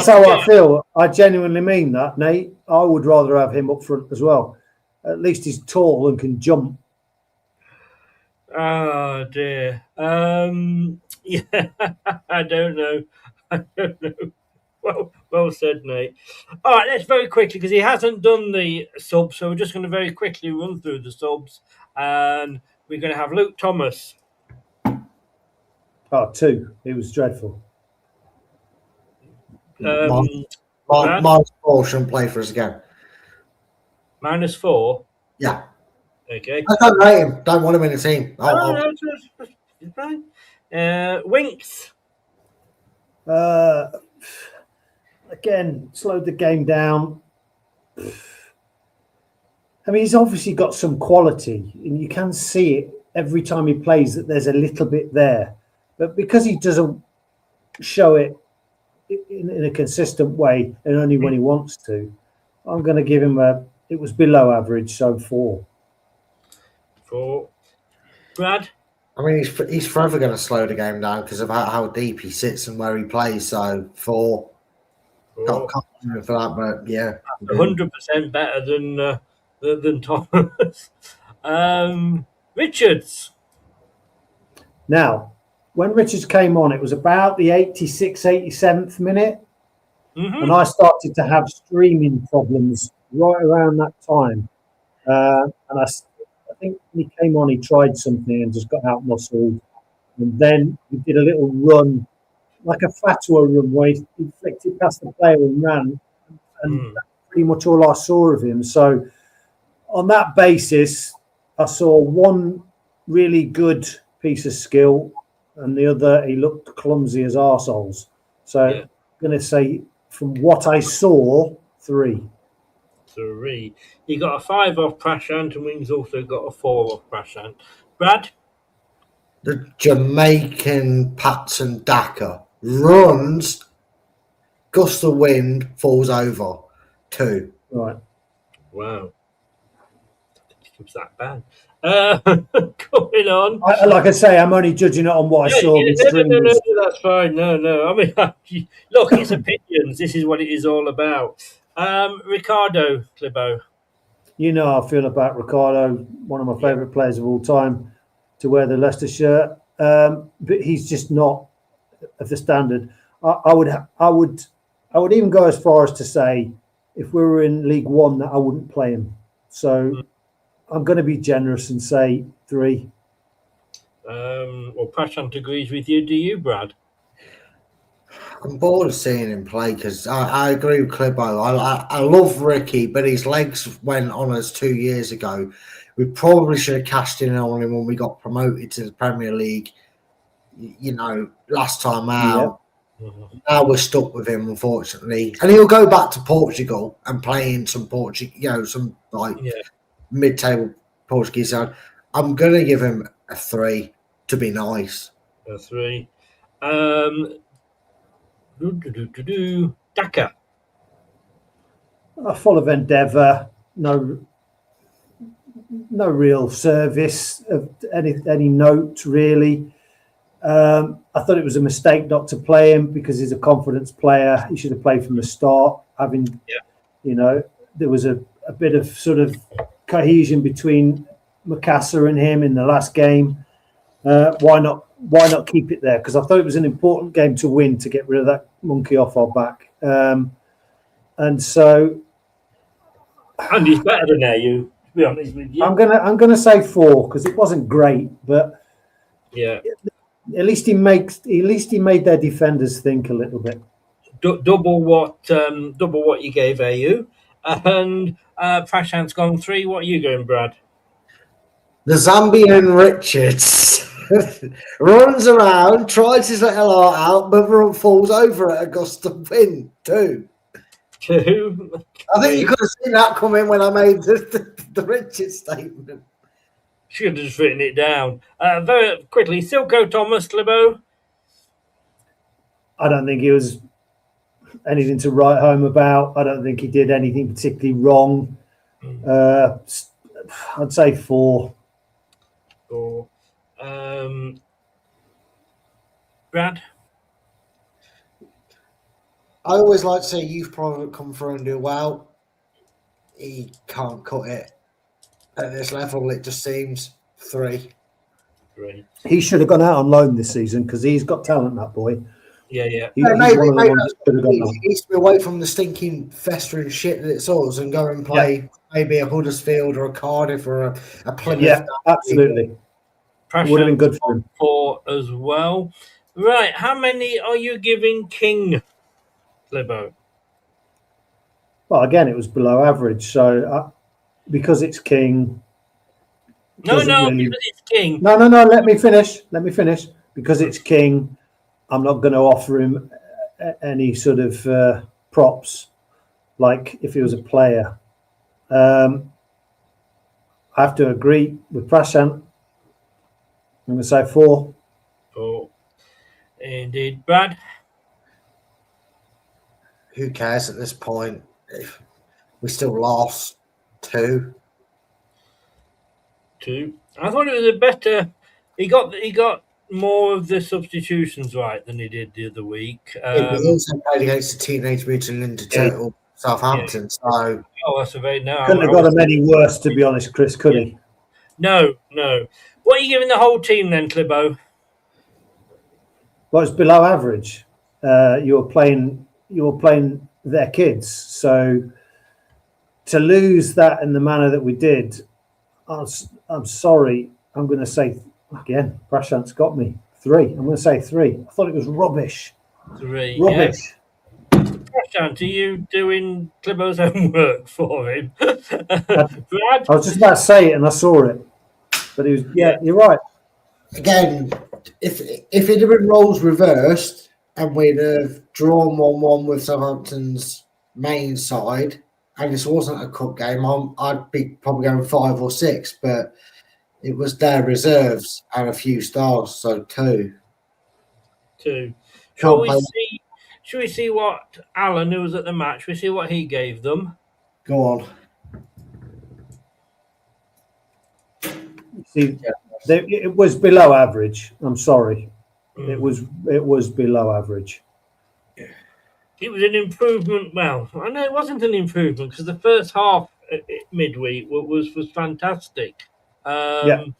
how I feel. I genuinely mean that, Nate. I would rather have him up front as well. At least he's tall and can jump. Oh dear. Yeah, I don't know. Well said, Nate. All right, let's very quickly, because he hasn't done the subs, so we're just going to very quickly run through the subs. And we're going to have Luke Thomas. 2. It was dreadful. -4 shouldn't play for us again. -4. Yeah. Okay. I don't rate him. Don't want him in the team. It's fine. Winks. Again, slowed the game down. I mean, he's obviously got some quality, and you can see it every time he plays that there's a little bit there. But because he doesn't show it in a consistent way and only when he wants to, I'm going to give him it was below average, so 4. 4. Brad? I mean, he's forever going to slow the game down because of how deep he sits and where he plays. So 4. Can't for that, but yeah, 100% better than Thomas. Richards. Now, when Richards came on, it was about the 86th, 87th minute, and I started to have streaming problems right around that time. And I think when he came on, he tried something and just got out muscled, and then he did a little run, like a Fatwa run, where he flicked it past the player and ran, and that's pretty much all I saw of him. So, on that basis, I saw one really good piece of skill, and the other, he looked clumsy as arseholes. So, I'm going to say, from what I saw, 3. 3. He got a 5 off Prashant, and Wings also got a 4 off Prashant. Brad? The Jamaican Patson Daka runs, gust of wind, falls over. 2. Right. Wow. It was that bad. Going on. Like I say, I'm only judging it on what I saw. No, that's fine. No. I mean, look, it's opinions. This is what it is all about. Ricardo Clibbo. You know how I feel about Ricardo, one of my favourite players of all time to wear the Leicester shirt. But he's just not of the standard. I would even go as far as to say, if we were in League One, that I wouldn't play him. So I'm going to be generous and say 3. Well, Prashant agrees with you. Do you, Brad? I'm bored of seeing him play because I agree with Clibbo. I love Ricky, but his legs went on us 2 years ago. We probably should have cashed in on him when we got promoted to the Premier League, last time out. Now we're stuck with him, unfortunately. And he'll go back to Portugal and play in some mid-table Portuguese side. I'm going to give him a 3 to be nice. A 3. Daka. Full of endeavour, no real service of any note really. I thought it was a mistake not to play him because he's a confidence player. He should have played from the start. There was a bit of sort of cohesion between Macassar and him in the last game. Why not keep it there? Because I thought it was an important game to win to get rid of that monkey off our back. And so, Andy's better than you. To be honest with you, I'm gonna say 4 because it wasn't great, but yeah. At least he made their defenders think a little bit. Double what you gave AU, and Prashant's gone 3. What are you going, Brad? The Zambian Richards runs around, tries his little heart out, but falls over at a gust of wind. 2. 2. I think you could have seen that coming when I made the Richards statement. Should have just written it down. Very quickly, Silko Thomas, Clibo. I don't think he was anything to write home about. I don't think he did anything particularly wrong. I'd say 4. 4. Brad? I always like to say youth product come through and do well. He can't cut it at this level. It just seems 3. 3. He should have gone out on loan this season because he's got talent, that boy. Yeah. He's one of the ones that should have gone He on. needs to be away from the stinking festering shit that it's us and go and play maybe a Huddersfield or a Cardiff or a Plymouth. Yeah, absolutely. Would have been good for him. 4 as well. Right, how many are you giving King, Clibo? Well, again, it was below average. So because it's King. Because it's King. No. Let me finish. Because it's King, I'm not going to offer him any sort of props like if he was a player. I have to agree with Prashant. I'm going to say 4. 4. Indeed. Brad? Who cares at this point? We still lost 2. 2. I thought it was a better. He got more of the substitutions right than he did the other week. He also played against the Teenage Mutant Ninja Turtle Southampton. So that's a very no. Couldn't have got him any worse, to be honest, Chris. Could he? No. What are you giving the whole team then, Clibo? Well, it's below average. You were playing their kids, so to lose that in the manner that we did, I'm sorry. I'm going to say again. Prashant's got me 3. I'm going to say 3. I thought it was rubbish. 3. Rubbish. Yeah. Prashant, are you doing Clibo's homework for him? Brad? I was just about to say it and I saw it, but he was. Yeah, you're right. Again, if it had been roles reversed and we'd have drawn 1-1 with Southampton's main side, and this wasn't a cup game, I'd be probably going 5 or 6, but it was their reserves and a few stars, so 2. 2. Shall we see what Alan, who was at the match, we see what he gave them? Go on. See, it was below average. I'm sorry. It was below average. It was an improvement. Well, I know it wasn't an improvement because the first half midweek was fantastic. Very,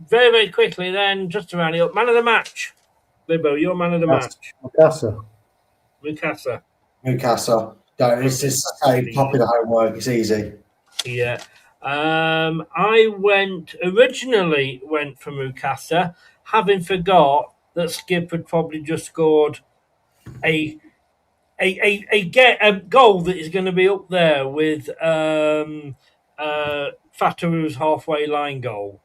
very quickly then, just to round it up, man of the match. Libbo, your man of the match. Mukasa. It's just popular homework. It's easy. Yeah. I originally went for Mukasa, having forgot that Skip had probably just scored a goal that is going to be up there with Fataru's halfway line goal.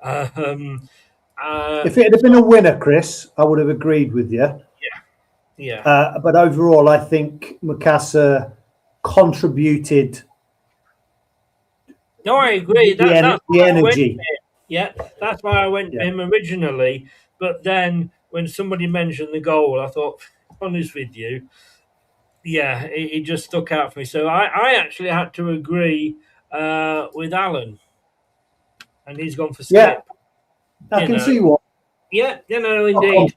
If it had been a winner, Chris, I would have agreed with you. Yeah. But overall, I think Mukasa contributed. No, I agree. The energy. Yeah, that's why I went for him originally. But then when somebody mentioned the goal, I thought, honest with you, yeah, it just stuck out for me. So I actually had to agree with Alan, and he's gone for Slip. I can see what. Yeah, indeed.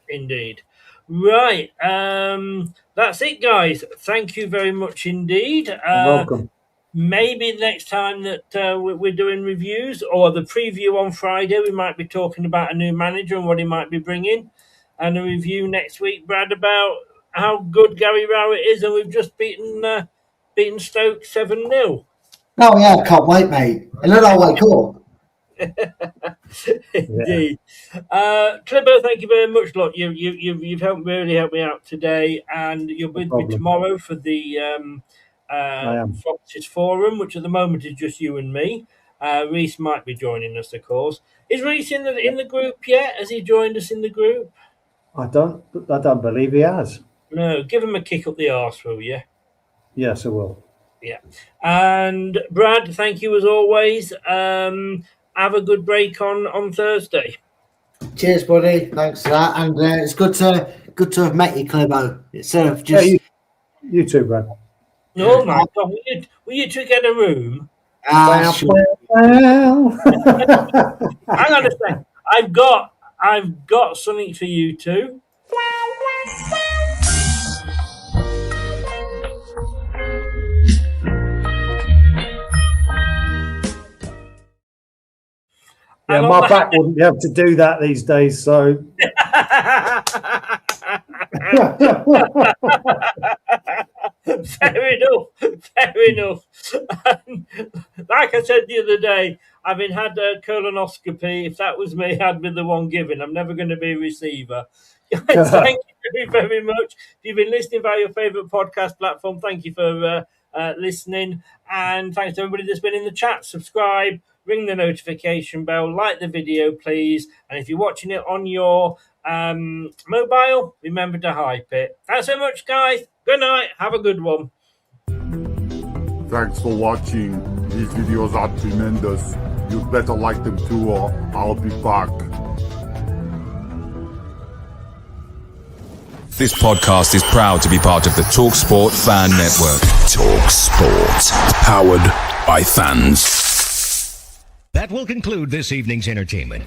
Indeed. Right. That's it, guys. Thank you very much indeed. You're welcome. Maybe next time that we're doing reviews or the preview on Friday, we might be talking about a new manager and what he might be bringing, and a review next week, Brad, about how good Gary Rowett is, and we've just beaten Stoke 7-0. Oh yeah, can't wait, mate. And then I'll wake up. Indeed. Clibbo, thank you very much. Look, you've really helped me out today, and you're with me tomorrow for the Foxes Forum, which at the moment is just you and me. Reese might be joining us, of course. Is Reese in the group yet? Has he joined us in the group? I don't believe he has. No, give him a kick up the arse, will you? Yes, I will. Yeah. And Brad, thank you as always. Have a good break on Thursday. Cheers, buddy. Thanks for that. And it's good to have met you, Clibbo. It's just you too, Brad. Oh my God! Will you two get a room? Sure. Hang on a second. I've got something for you two. Yeah, my back wouldn't be able to do that these days, so. Fair enough. Like I said the other day, having had a colonoscopy, if that was me, I'd be the one giving. I'm never going to be a receiver. Thank you very much. If you've been listening via your favourite podcast platform, thank you for listening. And thanks to everybody that's been in the chat. Subscribe, ring the notification bell, like the video, please. And if you're watching it on your mobile, remember to hype it. Thanks so much, guys. Good night. Have a good one. Thanks for watching. These videos are tremendous. You better like them too, or I'll be back. This podcast is proud to be part of the TalkSport Fan Network. TalkSport. Powered by fans. That will conclude this evening's entertainment.